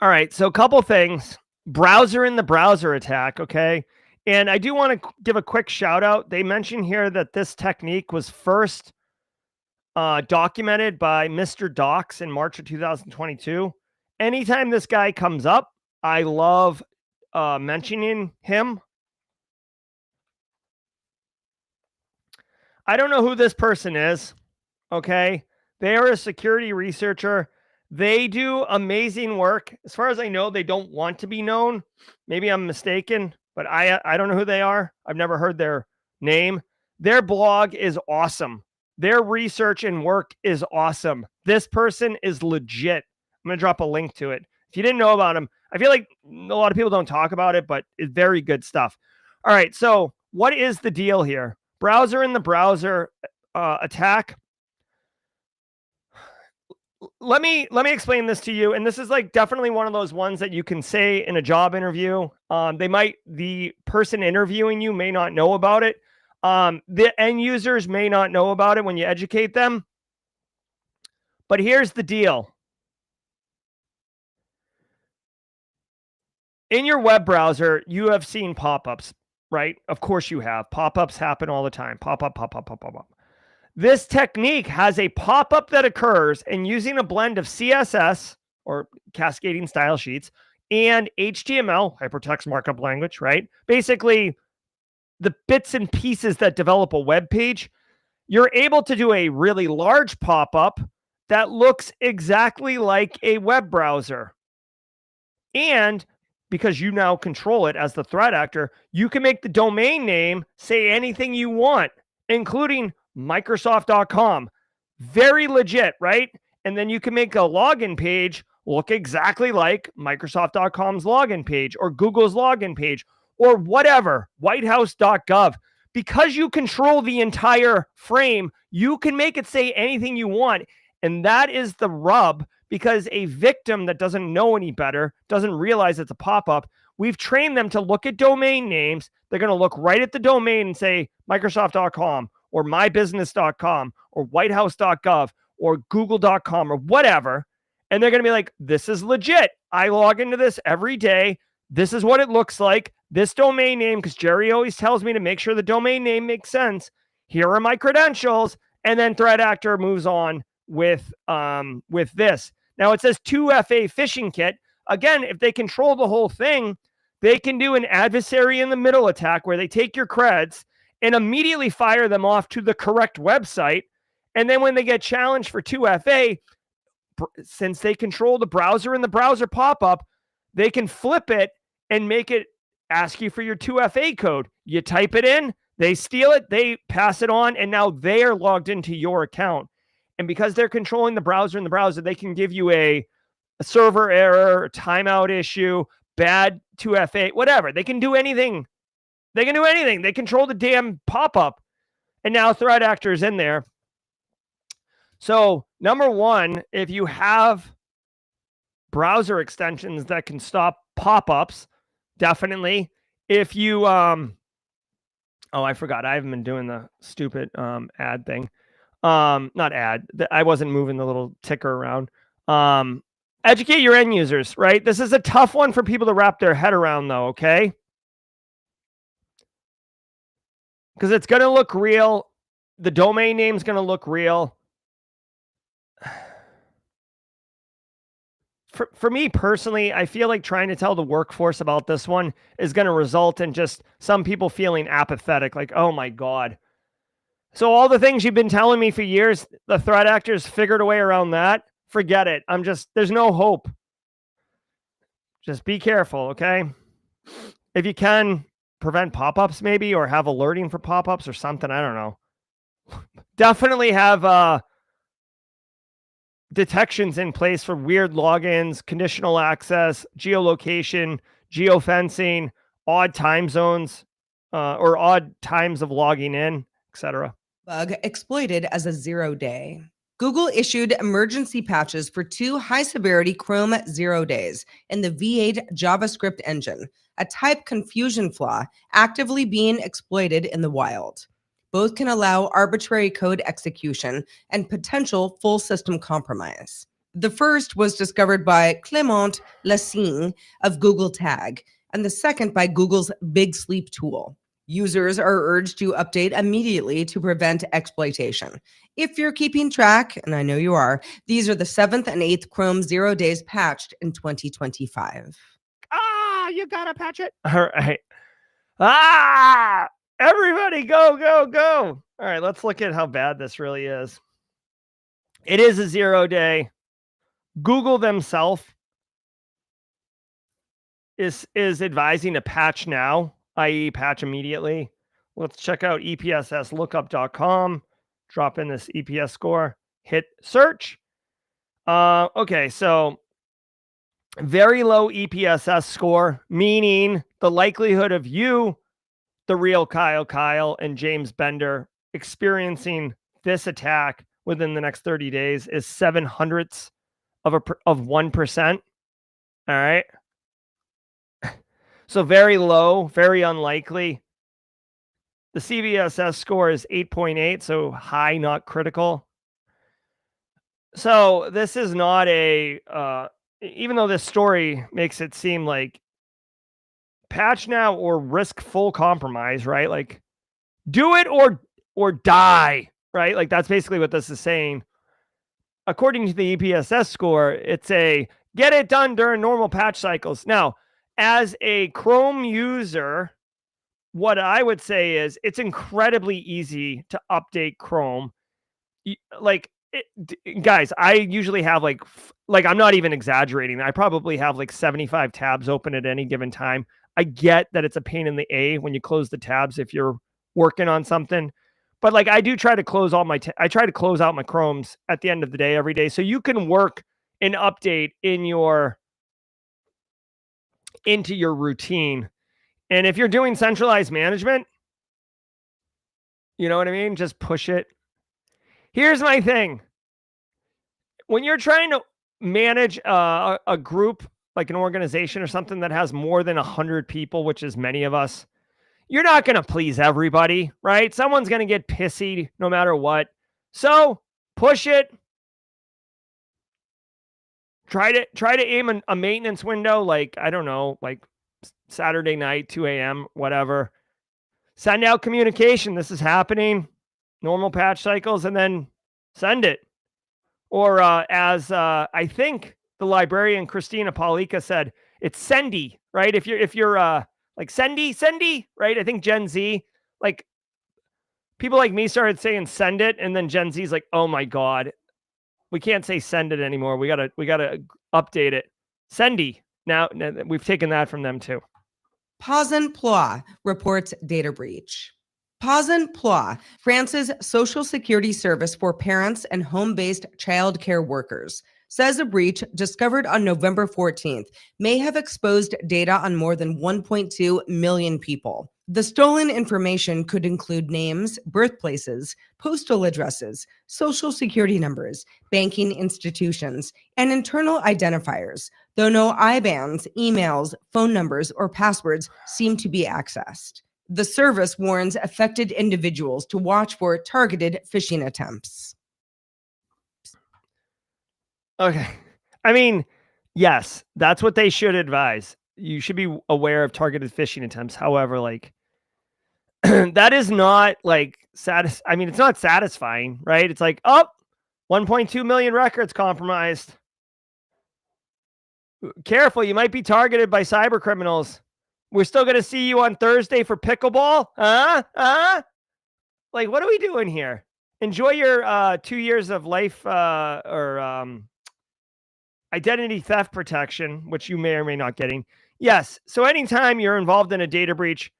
All right. So a couple things. Browser in the browser attack, okay? And I do want to give a quick shout out. They mention here that this technique was first documented by Mr. Docs in March of 2022. Anytime this guy comes up, I love mentioning him. I don't know who this person is, okay? They are a security researcher. They do amazing work. As far as I know, they don't want to be known. Maybe I'm mistaken, but I don't know who they are. I've never heard their name. Their blog is awesome. Their research and work is awesome. This person is legit. I'm going to drop a link to it. If you didn't know about him, I feel like a lot of people don't talk about it, but it's very good stuff. All right, so what is the deal here? Browser in the browser attack. Let me explain this to you. And this is like definitely one of those ones that you can say in a job interview. The person interviewing you may not know about it. The end users may not know about it when you educate them. But here's the deal. In your web browser, you have seen pop-ups, right? Of course you have. Pop-ups happen all the time. Pop-up, pop-up, pop-up, pop-up. This technique has a pop-up that occurs, and using a blend of CSS, or cascading style sheets, and HTML, hypertext markup language, right? Basically, the bits and pieces that develop a web page, you're able to do a really large pop-up that looks exactly like a web browser. And because you now control it as the threat actor, you can make the domain name say anything you want, including Microsoft.com. Very legit, right? And then you can make a login page look exactly like Microsoft.com's login page or Google's login page or whatever, whitehouse.gov. Because you control the entire frame, you can make it say anything you want. And that is the rub, because a victim that doesn't know any better, doesn't realize it's a pop-up, we've trained them to look at domain names. They're going to look right at the domain and say Microsoft.com or mybusiness.com or whitehouse.gov or google.com or whatever. And they're going to be like, this is legit. I log into this every day. This is what it looks like. This domain name, because Jerry always tells me to make sure the domain name makes sense. Here are my credentials. And then threat actor moves on with this. Now it says 2FA phishing kit. Again, if they control the whole thing, they can do an adversary in the middle attack where they take your creds and immediately fire them off to the correct website. And then when they get challenged for 2FA, since they control the browser and the browser pop-up, they can flip it and make it ask you for your 2FA code. You type it in, they steal it, they pass it on, and now they are logged into your account. And because they're controlling the browser and the browser, they can give you a server error, a timeout issue, bad 2FA, whatever. They can do anything. They can do anything. They control the damn pop-up. And now threat actors in there. So number one, if you have browser extensions that can stop pop-ups, definitely. If you, oh, I forgot. I haven't been doing the stupid ad thing. Not ad. I wasn't moving the little ticker around. Educate your end users, right? This is a tough one for people to wrap their head around, though, okay? Because it's going to look real. The domain name is going to look real. For me personally, I feel like trying to tell the workforce about this one is going to result in just some people feeling apathetic, like, oh my God. So all the things you've been telling me for years, the threat actors figured a way around that. Forget it. There's no hope. Just be careful, okay? If you can, prevent pop-ups maybe, or have alerting for pop-ups or something. I don't know. Definitely have detections in place for weird logins, conditional access, geolocation, geofencing, odd time zones, or odd times of logging in, etc. Bug exploited as a 0-day. Google issued emergency patches for 2 high-severity Chrome 0 days in the V8 JavaScript engine, a type confusion flaw actively being exploited in the wild. Both can allow arbitrary code execution and potential full system compromise. The first was discovered by Clément Lessing of Google Tag, and the second by Google's Big Sleep tool. Users are urged to update immediately to prevent exploitation. If you're keeping track, and I know you are, these are the 7th and 8th Chrome 0 days patched in 2025. You gotta patch it. All right. Everybody go, go, go. All right, let's look at how bad this really is. It is a 0 day. Google themselves is advising a patch now, i.e. patch immediately. Let's check out EPSSlookup.com. Drop in this EPS score. Hit search. Okay, so very low EPSS score, meaning the likelihood of you, the real Kyle, and James Bender experiencing this attack within the next 30 days is 0.07 of 1%. All right. So very low, very unlikely. The CVSS score is 8.8, so high, not critical. So this is not a, even though this story makes it seem like patch now or risk full compromise, right? Like do it or die, right? Like that's basically what this is saying. According to the EPSS score, it's a get it done during normal patch cycles. Now, as a Chrome user, what I would say is it's incredibly easy to update Chrome. Like, guys, I usually have like I'm not even exaggerating. I probably have like 75 tabs open at any given time. I get that it's a pain in the A when you close the tabs if you're working on something. But like I do try to close all my I try to close out my Chromes at the end of the day every day so you can work an update in into your routine. And if you're doing centralized management, you know what I mean? Just push it. Here's my thing. When you're trying to manage a group, like an organization or something that has more than 100 people, which is many of us, you're not going to please everybody, right? Someone's going to get pissy no matter what. So push it. Try to aim a maintenance window, like, I don't know, like Saturday night, 2 a.m., whatever. Send out communication. This is happening. Normal patch cycles, and then send it. Or as I think the librarian Christina Paulika said, it's sendy, right? If you're like sendy, right? I think Gen Z, like people like me started saying send it, and then Gen Z's like, oh my God, we can't say send it anymore. We gotta update it. Sendy. Now we've taken that from them too. Pazin Ploy reports data breach. Pazin Ploy, France's social security service for parents and home-based child care workers, says a breach discovered on November 14th may have exposed data on more than 1.2 million people. The stolen information could include names, birthplaces, postal addresses, social security numbers, banking institutions, and internal identifiers, though no IBANs, emails, phone numbers, or passwords seem to be accessed. The service warns affected individuals to watch for targeted phishing attempts. Okay. I mean, yes, that's what they should advise. You should be aware of targeted phishing attempts. However, like that is not like I mean, it's not satisfying, right? It's like, oh, 1.2 million records compromised. Careful, you might be targeted by cyber criminals. We're still going to see you on Thursday for pickleball? Like, what are we doing here? Enjoy your 2 years of life or identity theft protection, which you may or may not getting. Yes. So anytime you're involved in a data breach,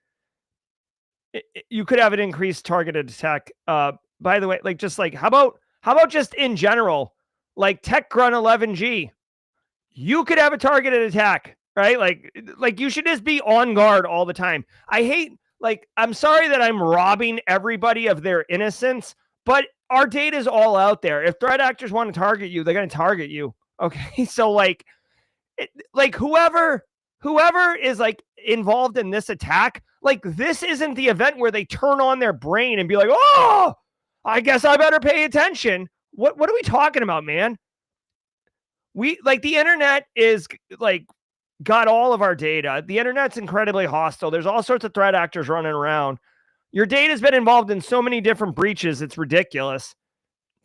you could have an increased targeted attack. By the way, like just like how about just in general, like TechGrun 11G, you could have a targeted attack, right? Like you should just be on guard all the time. I hate, like, I'm sorry that I'm robbing everybody of their innocence, but our data is all out there. If threat actors want to target you, they're going to target you. Okay. So like whoever is like involved in this attack, like this isn't the event where they turn on their brain and be like, oh, I guess I better pay attention. What are we talking about, man? We like the internet is like got all of our data. The internet's incredibly hostile. There's all sorts of threat actors running around. Your data's been involved in so many different breaches. It's ridiculous.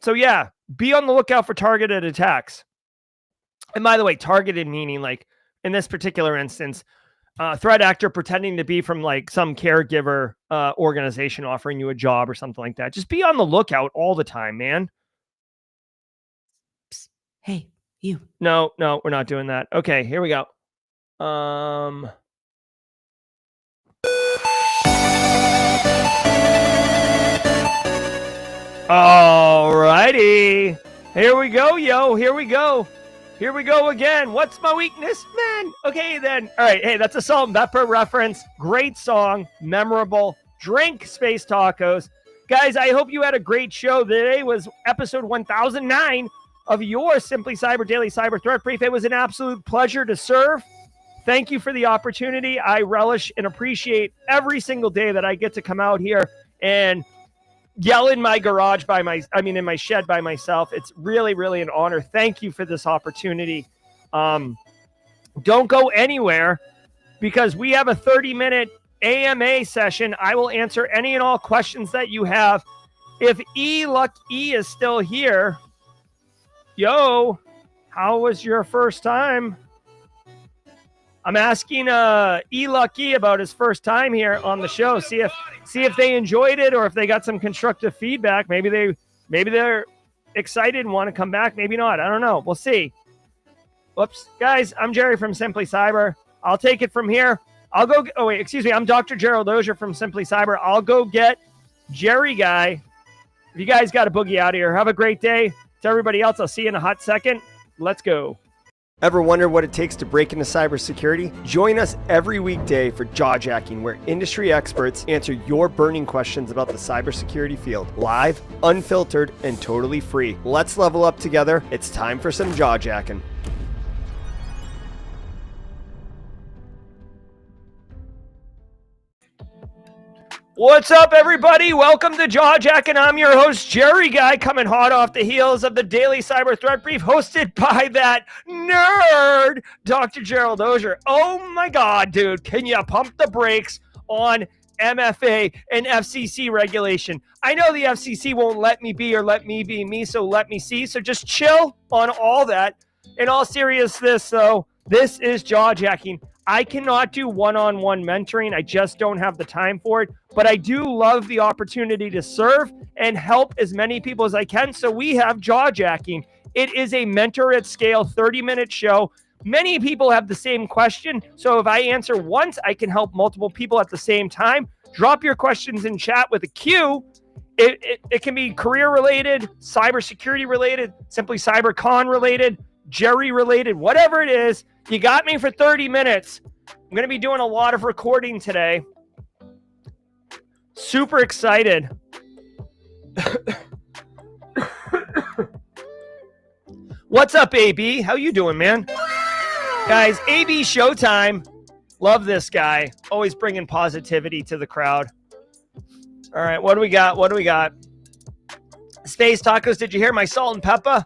So yeah, be on the lookout for targeted attacks. And by the way, targeted meaning like in this particular instance, threat actor pretending to be from like some caregiver organization offering you a job or something like that. Just be on the lookout all the time, man. Psst. Hey, you. No, we're not doing that. Okay, here we go. All righty. Here we go, yo. Here we go again. What's my weakness, man? Okay, then. All right. Hey, that's a Salt and Pepper reference. Great song. Memorable. Drink Space Tacos. Guys, I hope you had a great show. Today was episode 1009 of your Simply Cyber Daily Cyber Threat Brief. It was an absolute pleasure to serve. thank you for the opportunity. I relish and appreciate every single day that I get to come out here and yell in my garage in my shed by myself. It's really, really an honor. Thank you for this opportunity. Don't go anywhere because we have a 30-minute AMA session. I will answer any and all questions that you have. If Luck E is still here, yo, how was your first time? I'm asking Luck E about his first time here on the show. See if they enjoyed it or if they got some constructive feedback. Maybe they're excited and want to come back. Maybe not. I don't know. We'll see. Whoops, guys. I'm Jerry from Simply Cyber. I'll take it from here. I'll go. Oh wait, excuse me. I'm Dr. Gerald Auger from Simply Cyber. I'll go get Jerry guy. If you guys got a boogie out of here, have a great day. To everybody else, I'll see you in a hot second. Let's go. Ever wonder what it takes to break into cybersecurity? Join us every weekday for Jawjacking, where industry experts answer your burning questions about the cybersecurity field. Live, unfiltered, and totally free. Let's level up together. It's time for some Jawjacking. What's up, everybody? Welcome to Jawjacking. I'm your host, Jerry Guy, coming hot off the heels of the Daily Cyber Threat Brief, hosted by that nerd, Dr. Gerald Auger. Oh my God, dude, can you pump the brakes on MFA and FCC regulation? I know the FCC won't let me be or let me be me, so let me see. So just chill on all that. In all seriousness, though, this is Jawjacking. I cannot do one-on-one mentoring. I just don't have the time for it. But I do love the opportunity to serve and help as many people as I can. So we have Jawjacking. It is a mentor at scale 30-minute show. Many people have the same question. So if I answer once, I can help multiple people at the same time. Drop your questions in chat with a Q. It can be career-related, cybersecurity related, simply Cybercon related, Jerry related, whatever it is. You got me for 30 minutes. I'm going to be doing a lot of recording today. Super excited. What's up, AB? How you doing, man? Guys, AB Showtime. Love this guy. Always bringing positivity to the crowd. All right, what do we got? Space Tacos, did you hear my salt and pepper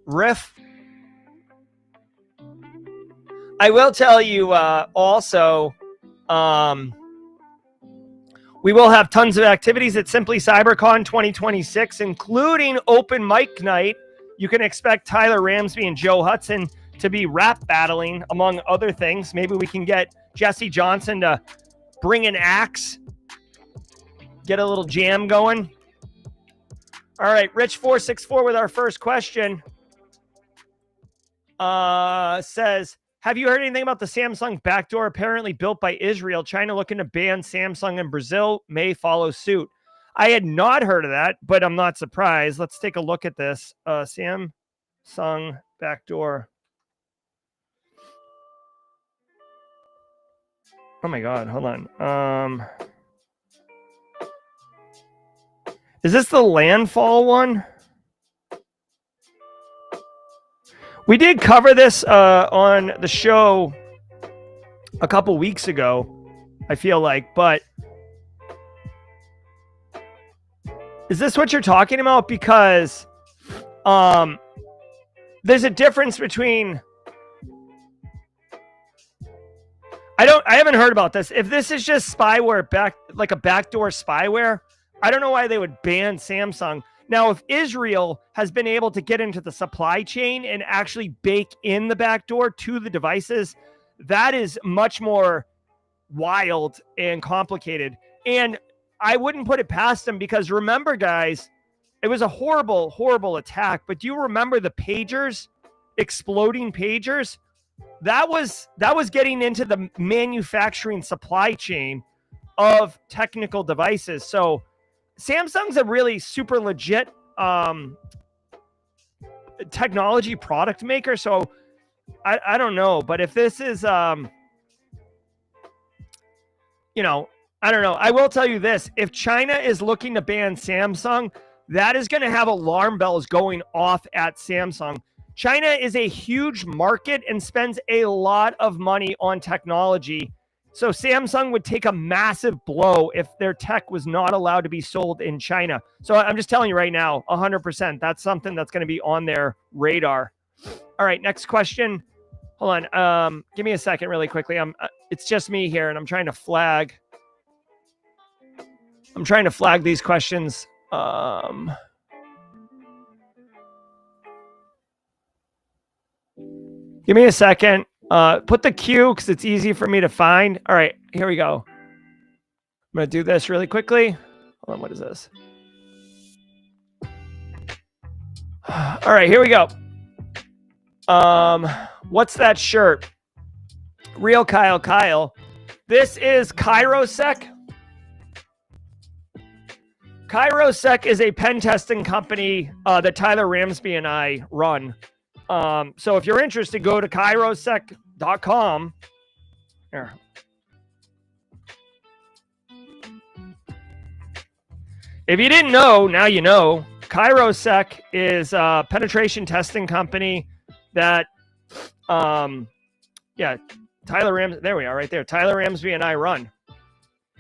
riff? I will tell you also, we will have tons of activities at Simply Cybercon 2026, including open mic night. You can expect Tyler Ramsby and Joe Hudson to be rap battling, among other things. Maybe we can get Jesse Johnson to bring an axe, get a little jam going. All right, Rich464 with our first question says, have you heard anything about the Samsung backdoor apparently built by Israel? China looking to ban Samsung, and Brazil may follow suit. I had not heard of that, but I'm not surprised. Let's take a look at this. Samsung backdoor. Oh my God, hold on. Is this the landfall one? We did cover this on the show a couple weeks ago, I feel like, but is this what you're talking about? Because there's a difference between I haven't heard about this. If this is just spyware, like a backdoor spyware, I don't know why they would ban Samsung. Now, if Israel has been able to get into the supply chain and actually bake in the backdoor to the devices, that is much more wild and complicated. And I wouldn't put it past them, because remember, guys, it was a horrible, horrible attack. But do you remember the pagers, exploding pagers? That was getting into the manufacturing supply chain of technical devices. So Samsung's a really super legit technology product maker. So I don't know, but if this is, I don't know. I will tell you this. If China is looking to ban Samsung, that is going to have alarm bells going off at Samsung. China is a huge market and spends a lot of money on technology. So Samsung would take a massive blow if their tech was not allowed to be sold in China. So I'm just telling you right now, 100%, that's something that's going to be on their radar. All right, next question. Hold on. Give me a second really quickly. It's just me here, and I'm trying to flag these questions. Give me a second. Put the Q because it's easy for me to find. All right, here we go. I'm going to do this really quickly. Hold on, what is this? All right, here we go. What's that shirt? Real Kyle. This is Kyrosec. Kyrosec is a pen testing company that Tyler Ramsby and I run. So if you're interested, go to kyrosec.com. Here. If you didn't know, now you know. Kyrosec is a penetration testing company that, Tyler Ramsby, there we are right there. Tyler Ramsby and I run.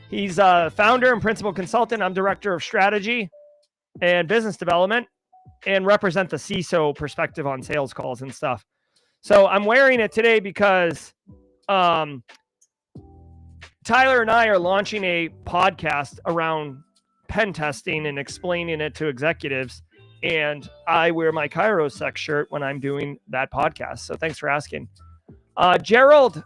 He's a founder and principal consultant. I'm director of strategy and business development and represent the CISO perspective on sales calls and stuff. So I'm wearing it today because Tyler and I are launching a podcast around pen testing and explaining it to executives. And I wear my Kyrosec shirt when I'm doing that podcast. So thanks for asking. Gerald,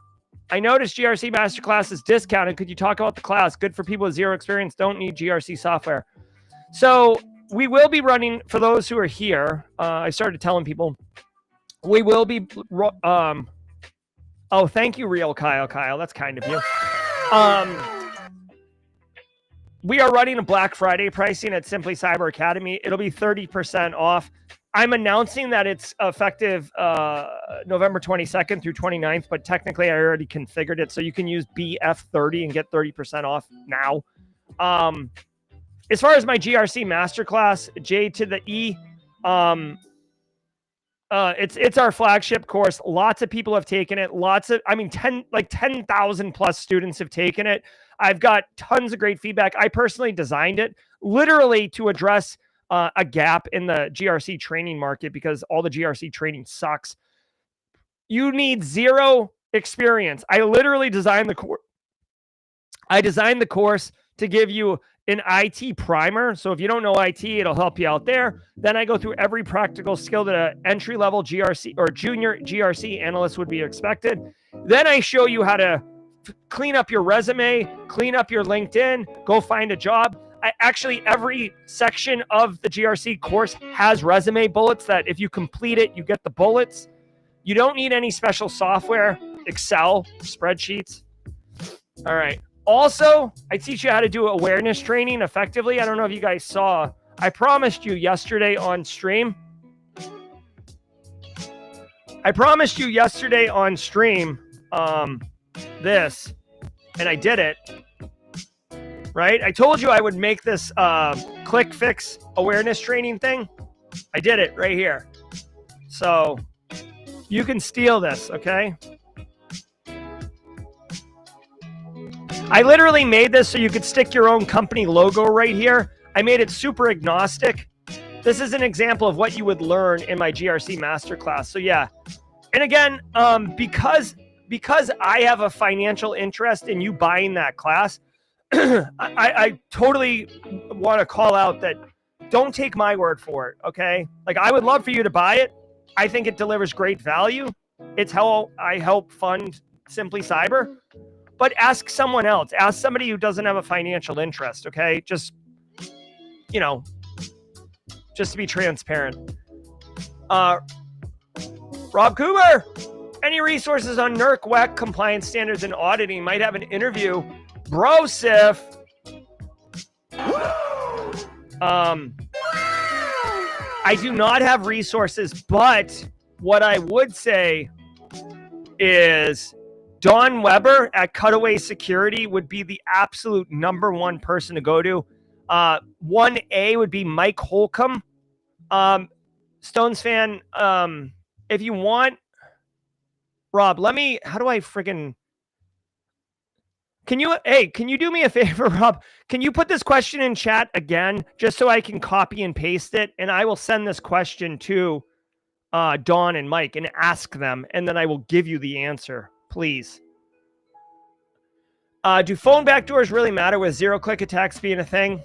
I noticed GRC Masterclass is discounted. Could you talk about the class? Good for people with zero experience, don't need GRC software. So we will be running, for those who are here, I started telling people, we will be, oh, thank you, Real Kyle. That's kind of you. We are running a Black Friday pricing at Simply Cyber Academy. It'll be 30% off. I'm announcing that it's effective November 22nd through 29th, but technically I already configured it. So you can use BF30 and get 30% off now. As far as my GRC masterclass, J to the E, it's our flagship course. Lots of people have taken it. 10,000 plus students have taken it. I've got tons of great feedback. I personally designed it literally to address a gap in the GRC training market because all the GRC training sucks. You need zero experience. I literally designed the course. I designed the course to give you an IT primer. So if you don't know IT, it'll help you out there. Then I go through every practical skill that an entry-level GRC or junior GRC analyst would be expected. Then I show you how to clean up your resume, clean up your LinkedIn, go find a job. Every section of the GRC course has resume bullets that if you complete it, you get the bullets. You don't need any special software, Excel, spreadsheets. All right. Also, I teach you how to do awareness training effectively. I don't know if you guys saw. I promised you yesterday on stream. This, and I did it. Right? I told you I would make this click fix awareness training thing. I did it right here. So you can steal this, okay? I literally made this so you could stick your own company logo right here. I made it super agnostic. This is an example of what you would learn in my GRC masterclass. So yeah. And again, because I have a financial interest in you buying that class, I totally want to call out that don't take my word for it, okay? Like, I would love for you to buy it. I think it delivers great value. It's how I help fund Simply Cyber. But ask someone else. Ask somebody who doesn't have a financial interest, okay? Just to be transparent. Rob Cooper, any resources on NERC, WEC, compliance standards, and auditing? Might have an interview. Bro, Sif. I do not have resources, but what I would say is Don Weber at Cutaway Security would be the absolute number one person to go to. 1A would be Mike Holcomb. Stones fan, if you want, Rob, how do I friggin', can you do me a favor, Rob? Can you put this question in chat again, just so I can copy and paste it? And I will send this question to Dawn and Mike and ask them, and then I will give you the answer, please. Do phone backdoors really matter with zero-click attacks being a thing?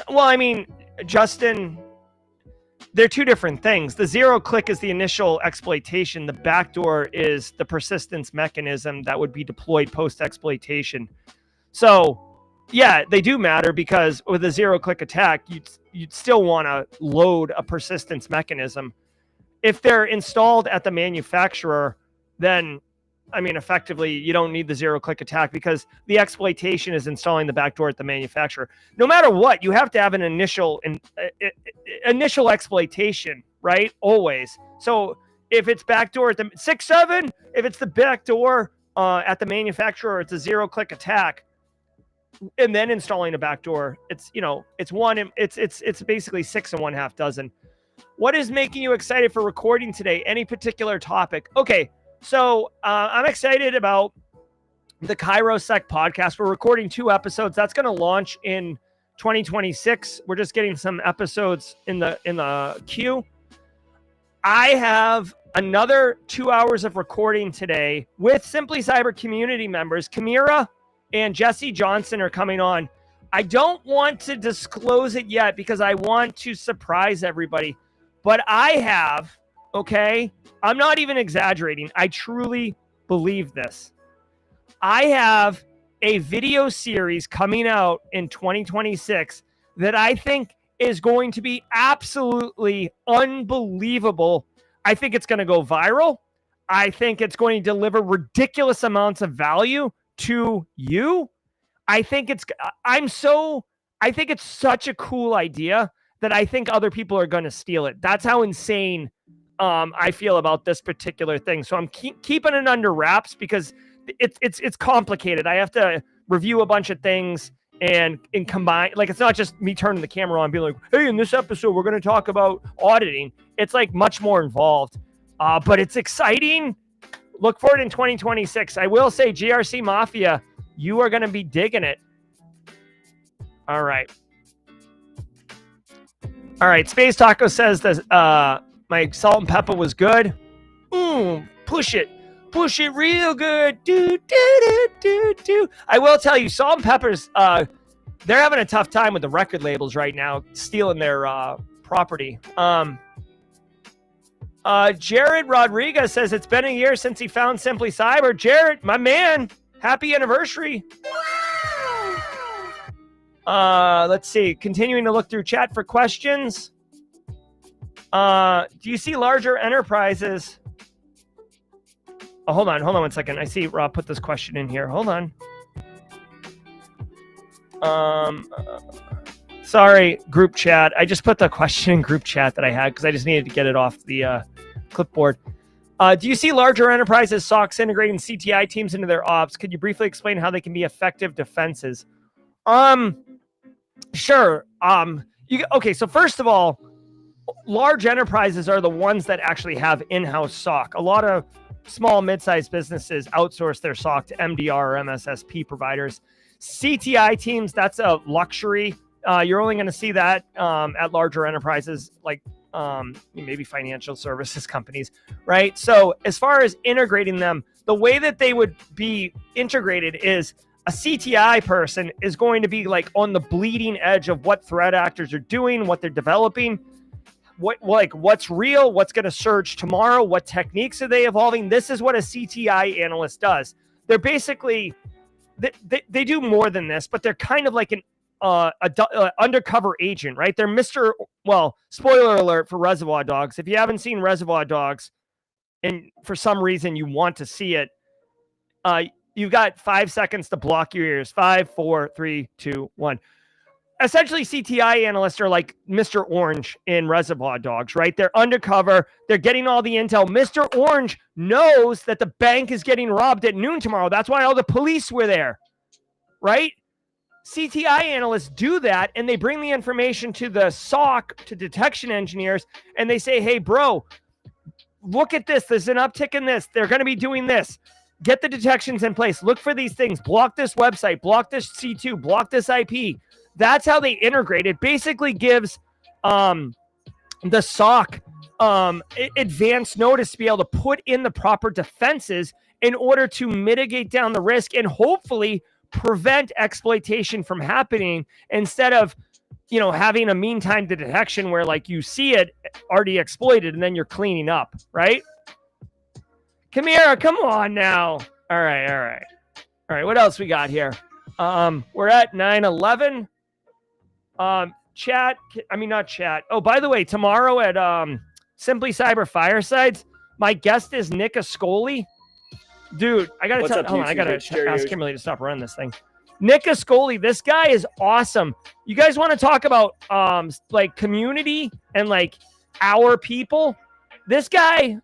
Well, I mean, Justin, they're two different things. The zero-click is the initial exploitation. The backdoor is the persistence mechanism that would be deployed post-exploitation. So, yeah, they do matter because with a zero-click attack, you'd still want to load a persistence mechanism. If they're installed at the manufacturer, then, I mean, effectively, you don't need the zero-click attack because the exploitation is installing the backdoor at the manufacturer. No matter what, you have to have an initial exploitation, right? Always. So if it's backdoor at the 6.7, if it's the backdoor at the manufacturer, it's a zero-click attack, and then installing a backdoor, it's it's basically 6 1/2 dozen. What is making you excited for recording today? Any particular topic? Okay. So I'm excited about the CairoSec podcast. We're recording 2 episodes. That's going to launch in 2026. We're just getting some episodes in the queue. I have another 2 hours of recording today with Simply Cyber community members. Kamira and Jesse Johnson are coming on. I don't want to disclose it yet because I want to surprise everybody. But I have, okay, I'm not even exaggerating. I truly believe this. I have a video series coming out in 2026 that I think is going to be absolutely unbelievable. I think it's going to go viral. I think it's going to deliver ridiculous amounts of value to you. I think it's such a cool idea that I think other people are going to steal it. That's how insane I feel about this particular thing. So I'm keeping it under wraps because it's complicated. I have to review a bunch of things and combine. Like, it's not just me turning the camera on and being like, hey, in this episode, we're going to talk about auditing. It's like much more involved, but it's exciting. Look for it in 2026. I will say, GRC Mafia, you are going to be digging it. All right. Space Taco says that my salt and pepper was good. Push it real good. Do. I will tell you, salt and peppers, they're having a tough time with the record labels right now, stealing their property. Jared Rodriguez says it's been a year since he found Simply Cyber. Jared, my man, happy anniversary. Let's see. Continuing to look through chat for questions. Do you see larger enterprises? Oh, hold on 1 second. I see Rob put this question in here. Hold on. Sorry, group chat. I just put the question in group chat that I had because I just needed to get it off the clipboard. Do you see larger enterprises, SOCs integrating CTI teams into their ops? Could you briefly explain how they can be effective defenses? Sure. Okay, so first of all, large enterprises are the ones that actually have in-house SOC. A lot of small, mid-sized businesses outsource their SOC to MDR or MSSP providers. CTI teams, that's a luxury. You're only going to see that at larger enterprises like maybe financial services companies, right? So as far as integrating them, the way that they would be integrated is a CTI person is going to be like on the bleeding edge of what threat actors are doing, what they're developing, what's real, what's going to surge tomorrow, what techniques are they evolving. This is what a CTI analyst does. They're basically, they do more than this, but they're kind of like an undercover agent, right? They're spoiler alert for Reservoir Dogs. If you haven't seen Reservoir Dogs and for some reason you want to see it, you've got 5 seconds to block your ears. 5, 4, 3, 2, 1. Essentially, CTI analysts are like Mr. Orange in Reservoir Dogs, right? They're undercover. They're getting all the intel. Mr. Orange knows that the bank is getting robbed at noon tomorrow. That's why all the police were there, right? CTI analysts do that, and they bring the information to the SOC, to detection engineers, and they say, hey, bro, look at this. There's an uptick in this. They're going to be doing this. Get the detections in place. Look for these things. Block this website. Block this C2. Block this IP. That's how they integrate. It basically gives the SOC advance notice to be able to put in the proper defenses in order to mitigate down the risk and hopefully prevent exploitation from happening, instead of, you know, having a meantime to detection where like you see it already exploited and then you're cleaning up, right? Kamira, come on now. All right. What else we got here? We're at 9/11. Not chat. Oh, by the way, tomorrow at Simply Cyber Firesides, my guest is Nick Ascoli. Dude, I gotta ask Kimberly to stop running this thing. Nick Ascoli, this guy is awesome. You guys want to talk about like community and like our people? This guy's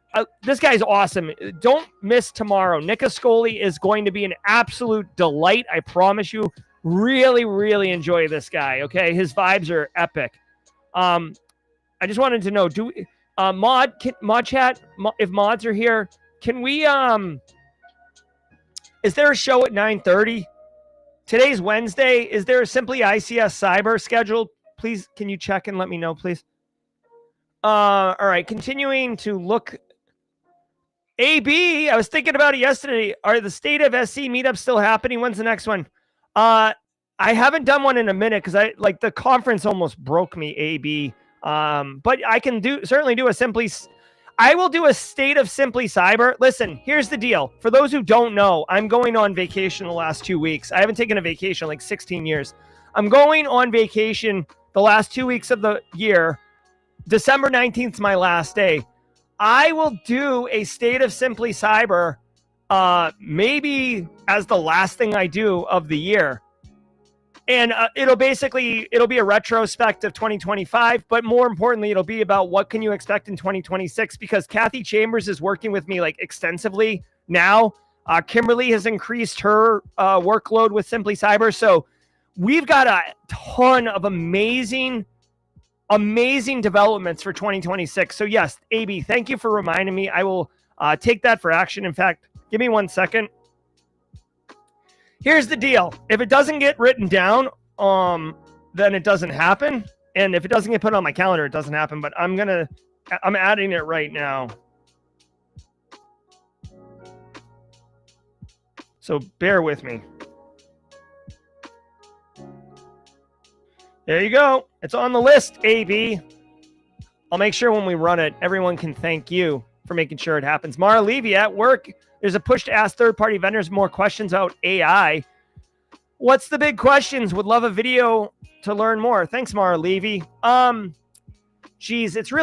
awesome. Don't miss tomorrow. Nick Ascoli is going to be an absolute delight. I promise you. Really, really enjoy this guy. Okay, his vibes are epic. I just wanted to know, mod chat, if mods are here, can we is there a show at 9:30? Today's Wednesday. Is there a Simply ICS Cyber scheduled? Please, can you check and let me know, please? All right, continuing to look. AB, I was thinking about it yesterday. Are the State of SC meetups still happening? When's the next one? I haven't done one in a minute because the conference almost broke me, AB. But I can certainly do a I will do a State of Simply Cyber. Listen, here's the deal. For those who don't know, I'm going on vacation the last 2 weeks. I haven't taken a vacation in like 16 years. I'm going on vacation the last 2 weeks of the year. December 19th is my last day. I will do a State of Simply Cyber maybe as the last thing I do of the year. And it'll be a retrospect of 2025, but more importantly, it'll be about what can you expect in 2026, because Kathy Chambers is working with me like extensively now. Kimberly has increased her workload with Simply Cyber. So we've got a ton of amazing developments for 2026. So yes, AB, thank you for reminding me. I will take that for action. In fact, give me 1 second. Here's the deal. If it doesn't get written down, then it doesn't happen. And if it doesn't get put on my calendar, it doesn't happen. But I'm adding it right now. So bear with me. There you go. It's on the list, AB. I'll make sure when we run it, everyone can thank you for making sure it happens. Mara Levy at work. There's a push to ask third-party vendors more questions about AI. What's the big questions? Would love a video to learn more. Thanks, Mara Levy. Geez, that's a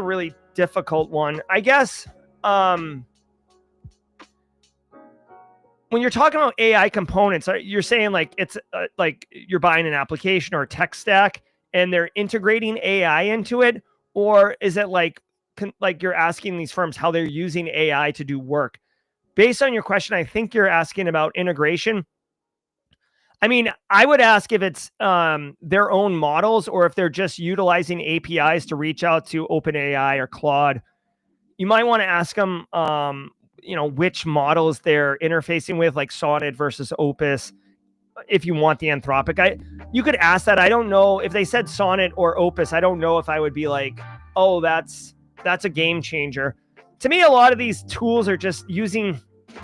really difficult one. I guess when you're talking about AI components, you're saying like it's like you're buying an application or a tech stack and they're integrating AI into it, or is it like you're asking these firms how they're using AI to do work? Based on your question, I think you're asking about integration. I mean, I would ask if it's their own models or if they're just utilizing APIs to reach out to OpenAI or Claude. You might want to ask them, which models they're interfacing with, like Sonnet versus Opus, if you want the Anthropic. You could ask that. I don't know if they said Sonnet or Opus. I don't know if I would be like, oh, that's a game changer. To me, a lot of these tools are just using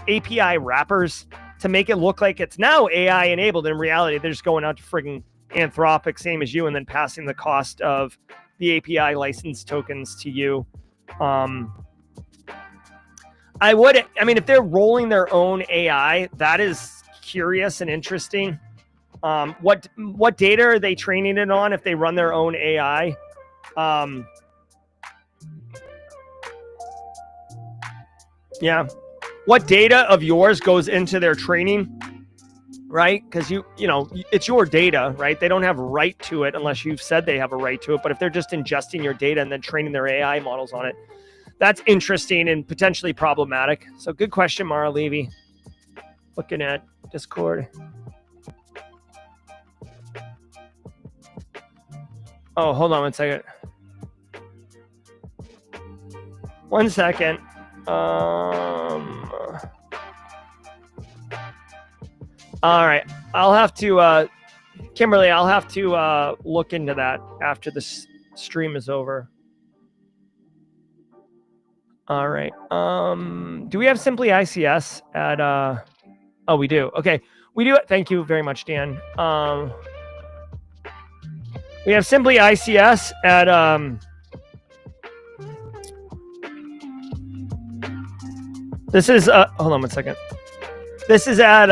API wrappers to make it look like it's now AI enabled. In reality, they're just going out to frigging Anthropic, same as you, and then passing the cost of the API license tokens to you. If they're rolling their own AI, that is curious and interesting. What data are they training it on if they run their own AI? Yeah. What data of yours goes into their training, right? Because it's your data, right? They don't have a right to it unless you've said they have a right to it. But if they're just ingesting your data and then training their AI models on it, that's interesting and potentially problematic. So good question, Mara Levy. Looking at Discord. Oh, hold on 1 second. 1 second. All right. I'll have to, Kimberly, I'll have to look into that after the stream is over. All right. Do we have Simply ICS at, oh, we do. Okay. We do. Thank you very much, Dan. We have Simply ICS at, this is, hold on 1 second. This is at,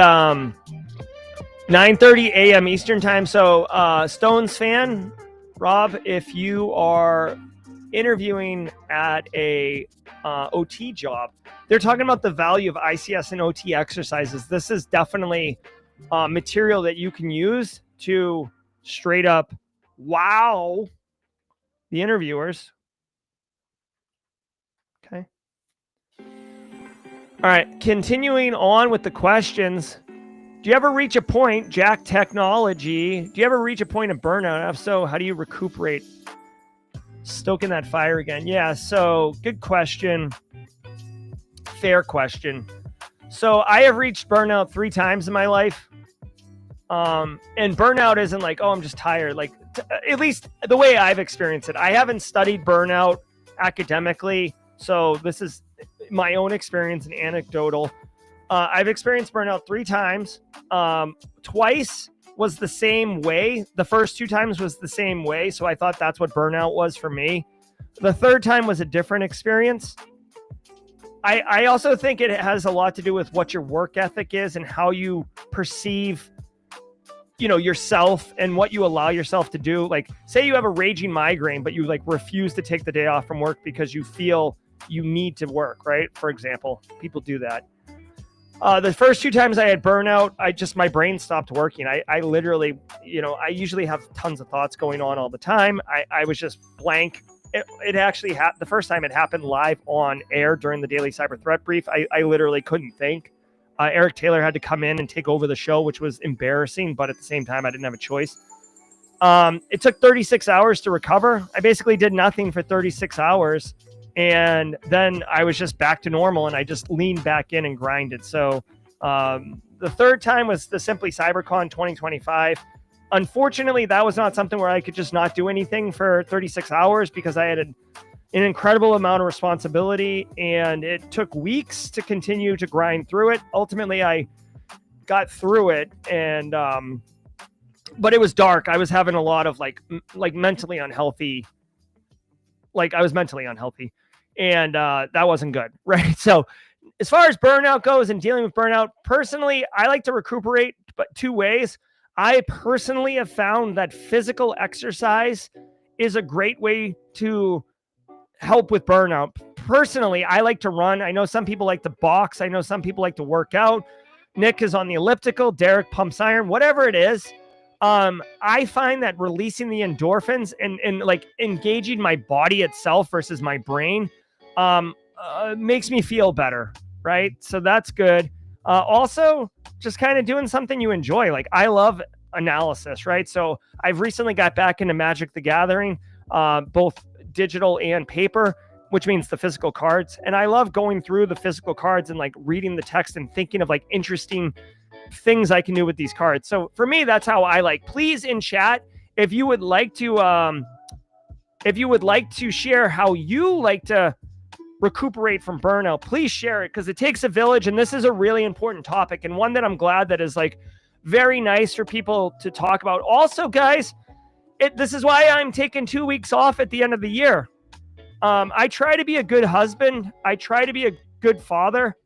9:30 a.m. Eastern time. So, Stones fan, Rob, if you are interviewing at a OT job, they're talking about the value of ICS and OT exercises. This is definitely material that you can use to straight up wow the interviewers. Okay. All right. Continuing on with the questions. Do you ever reach a point, Jack Technology, do you ever reach a point of burnout? If so, how do you recuperate? Stoking that fire again. Yeah, so good question. Fair question. So I have reached burnout 3 times in my life. And burnout isn't like, oh, I'm just tired. Like, at least the way I've experienced it. I haven't studied burnout academically, so this is my own experience and anecdotal. I've experienced burnout 3 times. Twice was the same way. The first 2 times was the same way. So I thought that's what burnout was for me. The third time was a different experience. I also think it has a lot to do with what your work ethic is and how you perceive, yourself and what you allow yourself to do. Like, say you have a raging migraine, but you refuse to take the day off from work because you feel you need to work, right? For example, people do that. The first 2 times I had burnout, my brain stopped working. I literally, I usually have tons of thoughts going on all the time. I was just blank. It actually the first time it happened live on air during the Daily Cyber Threat Brief. I literally couldn't think. Eric Taylor had to come in and take over the show, which was embarrassing, but at the same time, I didn't have a choice. It took 36 hours to recover. I basically did nothing for 36 hours. And then I was just back to normal and I just leaned back in and grinded. So the third time was the Simply Cybercon 2025. Unfortunately, that was not something where I could just not do anything for 36 hours because I had an incredible amount of responsibility and it took weeks to continue to grind through it. Ultimately, I got through it and but it was dark. I was having a lot of mentally unhealthy. I was mentally unhealthy and that wasn't good. Right. So as far as burnout goes and dealing with burnout, personally, I like to recuperate, but 2 ways. I personally have found that physical exercise is a great way to help with burnout. Personally, I like to run. I know some people like to box. I know some people like to work out. Nick is on the elliptical. Derek pumps iron, whatever it is. I find that releasing the endorphins and engaging my body itself versus my brain makes me feel better, right? So that's good. Also, just kind of doing something you enjoy. I love analysis, right? So I've recently got back into Magic the Gathering, both digital and paper, which means the physical cards. And I love going through the physical cards and reading the text and thinking of interesting things I can do with these cards. So for me, that's how I please in chat, if you would like to share how you like to recuperate from burnout, please share it because it takes a village. And this is a really important topic and one that I'm glad that is very nice for people to talk about. Also, guys, this is why I'm taking 2 weeks off at the end of the year. I try to be a good husband. I try to be a good father.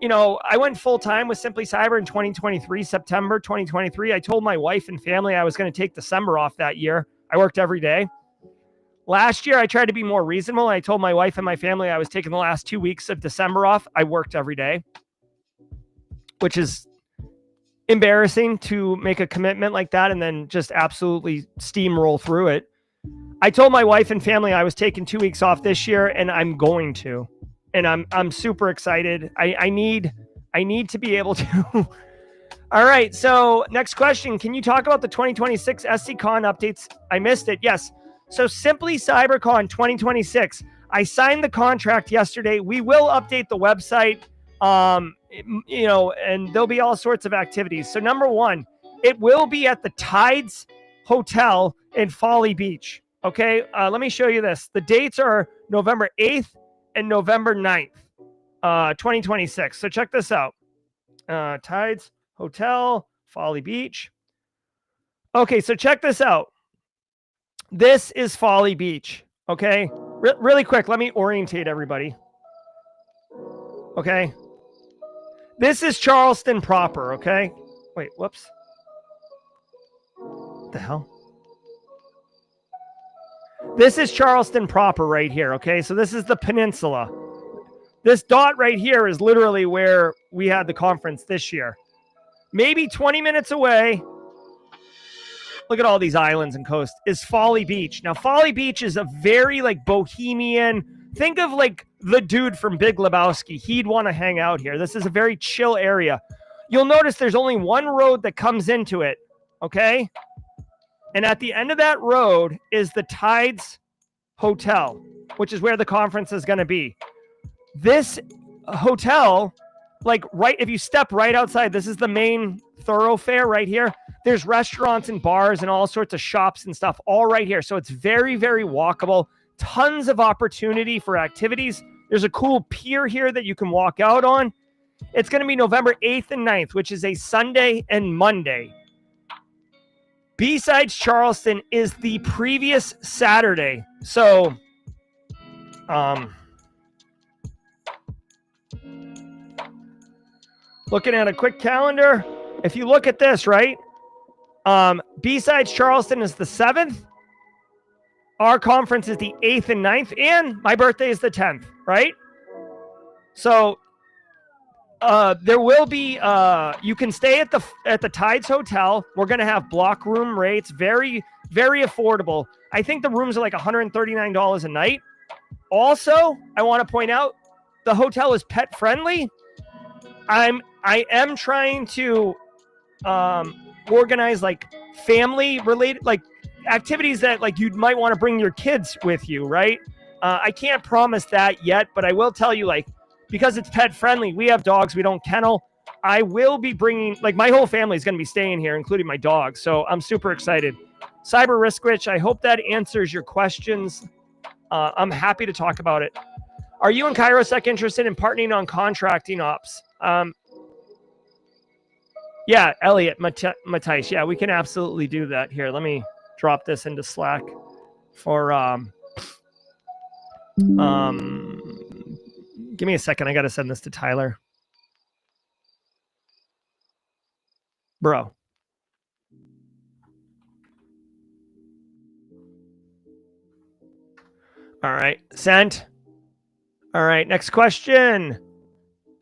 I went full time with Simply Cyber in 2023, September 2023. I told my wife and family I was going to take December off that year. I worked every day. Last year, I tried to be more reasonable. I told my wife and my family I was taking the last 2 weeks of December off. I worked every day, which is embarrassing to make a commitment like that and then just absolutely steamroll through it. I told my wife and family I was taking 2 weeks off this year and I'm going to. And I'm super excited. I need to be able to All right. So next question. Can you talk about the 2026 SCCon updates? I missed it. Yes. So simply Cybercon 2026. I signed the contract yesterday. We will update the website, and there'll be all sorts of activities. So number one, it will be at the Tides Hotel in Folly Beach. Okay. Let me show you this. The dates are November 8th and November 9th, 2026. So check this out. Tides Hotel, Folly Beach. Okay, so check this out. This is Folly Beach, okay? Really quick, let me orientate everybody. Okay? This is Charleston proper, okay? Wait, whoops. What the hell? This is Charleston proper right here, okay? So this is the peninsula. This dot right here is literally where we had the conference this year. Maybe 20 minutes away, look at all these islands and coast, is Folly Beach. Now, Folly Beach is a very like bohemian, think of like the dude from Big Lebowski. He'd want to hang out here. This is a very chill area. You'll notice there's only one road that comes into it, okay? And at the end of that road is the Tides Hotel, which is where the conference is going to be. This hotel, like right, if you step right outside, this is the main thoroughfare right here. There's restaurants and bars and all sorts of shops and stuff all right here. So it's very, very walkable. Tons of opportunity for activities. There's a cool pier here that you can walk out on. It's going to be November 8th and 9th, which is a Sunday and Monday. B-Sides Charleston is the previous Saturday. So, looking at a quick calendar, if you look at this, right? B-Sides Charleston is the 7th. Our conference is the 8th and 9th, and my birthday is the 10th, right? So there will be, you can stay at the Tides Hotel. We're going to have block room rates, very, very affordable. I think the rooms are like $139 a night. Also, I want to point out the hotel is pet friendly. I am trying to organize like family related like activities that like you might want to bring your kids with you, right? I can't promise that yet, but I will tell you, like, because it's pet friendly, we have dogs, we don't kennel. I will be bringing, like, my whole family is going to be staying here, including my dog. So I'm super excited. Cyber Risk Rich, I hope that answers your questions. I'm happy to talk about it. Are you and Kairosec interested in partnering on contracting ops? Yeah, Elliot, Matthijs. Yeah, we can absolutely do that. Here, let me drop this into Slack for, give me a second. I got to send this to Tyler. Bro. All right, sent. All right, next question.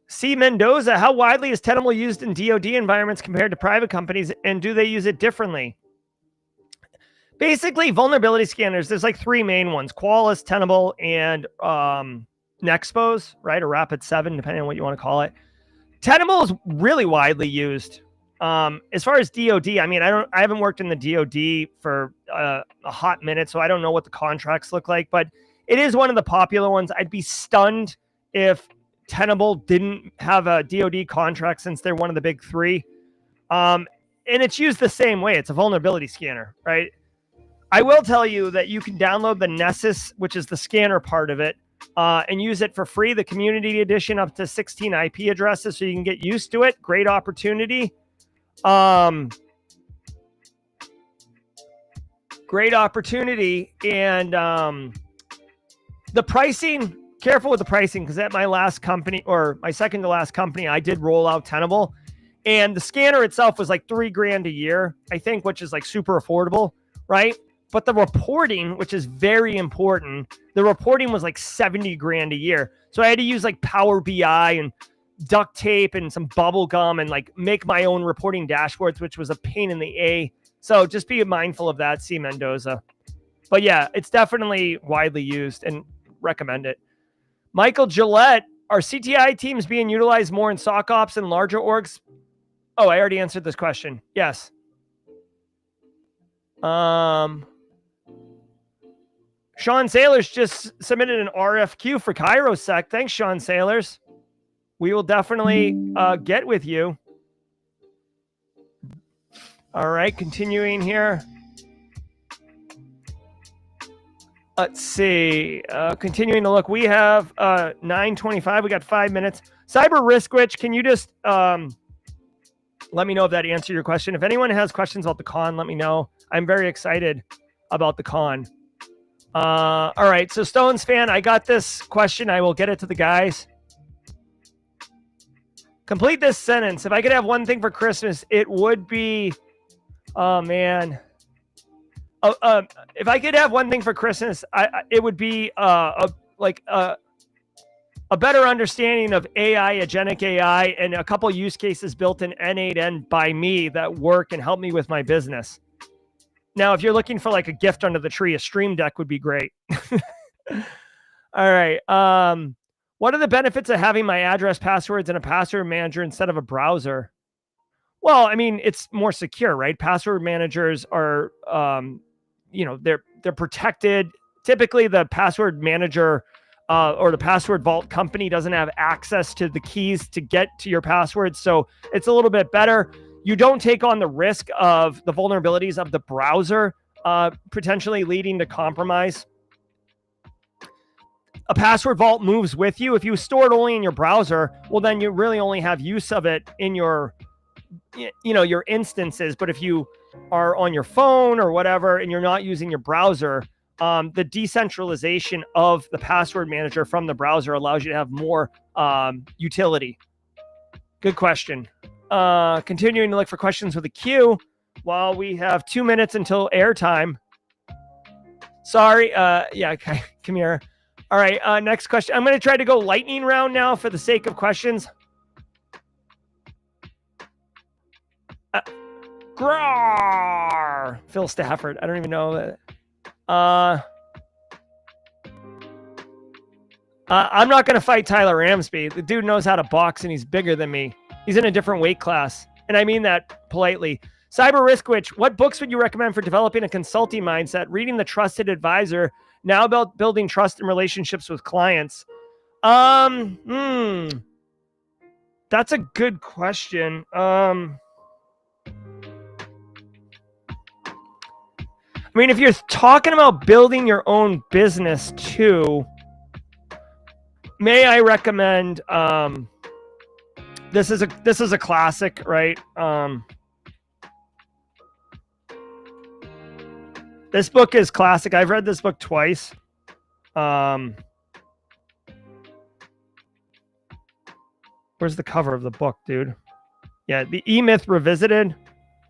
C. Mendoza, how widely is Tenable used in DoD environments compared to private companies, and do they use it differently? Basically, vulnerability scanners, there's like three main ones: Qualys, Tenable, and Nexpose, right? Or Rapid7, depending on what you want to call it. Tenable is really widely used. As far as DoD, I mean, I haven't worked in the DoD for a hot minute, so I don't know what the contracts look like, but it is one of the popular ones. I'd be stunned if Tenable didn't have a DoD contract, since they're one of the big three. And it's used the same way. It's a vulnerability scanner, right? I will tell you that you can download the Nessus, which is the scanner part of it, and use it for free. The community edition up to 16 IP addresses, so you can get used to it. Great opportunity. Great opportunity. And the pricing, careful with the pricing, because at my last company, or my second to last company, I did roll out Tenable, and the scanner itself was like $3,000 a year, I think, which is like super affordable, right? But the reporting, which is very important, the reporting was like $70,000 a year. So I had to use like Power BI and duct tape and some bubble gum and like make my own reporting dashboards, which was a pain in the A. So just be mindful of that, C. Mendoza. But yeah, it's definitely widely used and recommend it. Michael Gillette, are CTI teams being utilized more in SOC ops and larger orgs? Oh, I already answered this question. Yes. Sean Sailors just submitted an RFQ for CairoSec. Thanks, Sean Sailors. We will definitely get with you. All right, continuing here. Let's see. Continuing to look, we have 9:25. We got 5 minutes. Cyber Risk Witch, can you just let me know if that answered your question? If anyone has questions about the con, let me know. I'm very excited about the con. All right, so Stones fan, I got this question. I will get it to the guys. Complete this sentence. If I could have one thing for Christmas, it would be, oh man. If I could have one thing for Christmas, it would be a better understanding of AI, agentic AI, and a couple use cases built in N8N by me that work and help me with my business. Now, if you're looking for like a gift under the tree, a Stream Deck would be great. All right. What are the benefits of having my address, passwords, and a password manager instead of a browser? Well, I mean, it's more secure, right? Password managers are, they're protected. Typically, the password manager or the password vault company doesn't have access to the keys to get to your passwords, so it's a little bit better. You don't take on the risk of the vulnerabilities of the browser potentially leading to compromise. A password vault moves with you. If you store it only in your browser, well, then you really only have use of it in your instances. But if you are on your phone or whatever, and you're not using your browser, the decentralization of the password manager from the browser allows you to have more utility. Good question. Continuing to look for questions with a Q while we have 2 minutes until airtime. Sorry. Yeah, come here. All right. Next question. I'm going to try to go lightning round now for the sake of questions. Grar! Phil Stafford. I don't even know that. I'm not going to fight Tyler Ramsby. The dude knows how to box and he's bigger than me. He's in a different weight class. And I mean that politely. Cyber Risk Witch, what books would you recommend for developing a consulting mindset? Reading The Trusted Advisor, now about building trust and relationships with clients. That's a good question. I mean, if you're talking about building your own business too, may I recommend this is a classic, right? This book is classic. I've read this book twice. Where's the cover of the book, dude? Yeah, The E-Myth Revisited.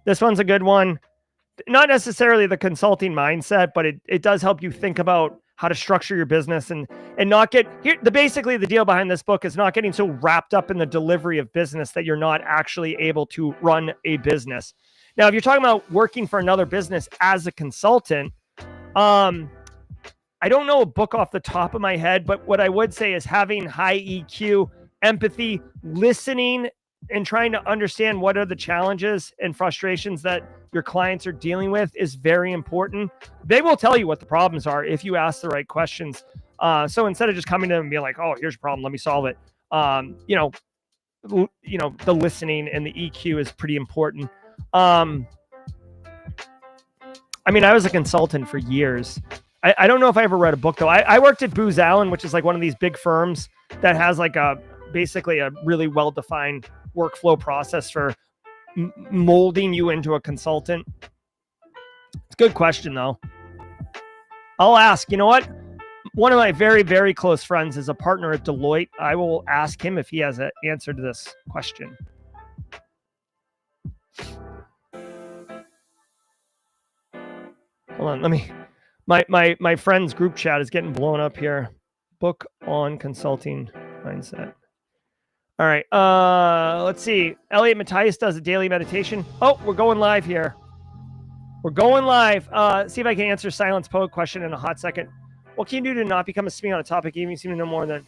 This one's a good one. Not necessarily the consulting mindset, but it does help you think about how to structure your business and not get here. Basically the deal behind this book is not getting so wrapped up in the delivery of business that you're not actually able to run a business. Now, if you're talking about working for another business as a consultant, I don't know a book off the top of my head, but what I would say is having high EQ, empathy, listening, and trying to understand what are the challenges and frustrations that your clients are dealing with is very important. They will tell you what the problems are if you ask the right questions. So instead of just coming to them and being like, oh, here's your problem, let me solve it. The listening and the EQ is pretty important. I mean, I was a consultant for years. I don't know if I ever read a book though. I worked at Booz Allen, which is like one of these big firms that has like basically a really well-defined workflow process for molding you into a consultant. It's a good question though. I'll ask, you know what? One of my very, very close friends is a partner at Deloitte. I will ask him if he has an answer to this question. Hold on, let me, my friend's group chat is getting blown up here. Book on consulting mindset. All right, let's see. Elliot Matthias does a daily meditation. Oh, we're going live here. We're going live. See if I can answer Silence Poet question in a hot second. What can you do to not become a SME on a topic even you seem to know more than?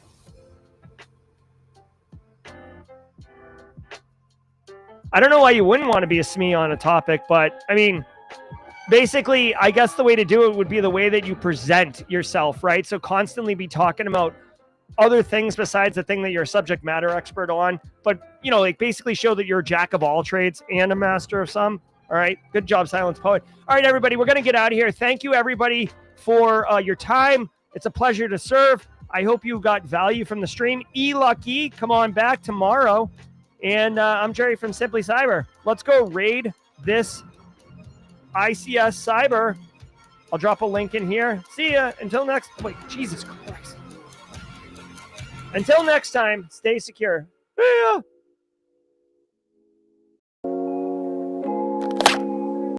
I don't know why you wouldn't want to be a SME on a topic, but I mean, basically, I guess the way to do it would be the way that you present yourself, right? So constantly be talking about other things besides the thing that you're a subject matter expert on, but, you know, like basically show that you're a jack of all trades and a master of some. All right. Good job, Silence Poet. All right, everybody, we're going to get out of here. Thank you, everybody, for your time. It's a pleasure to serve. I hope you got value from the stream. Lucky, come on back tomorrow. And I'm Jerry from Simply Cyber. Let's go raid this ICS Cyber. I'll drop a link in here. See ya. Until next. Wait, Jesus Christ. Until next time, stay secure. See ya.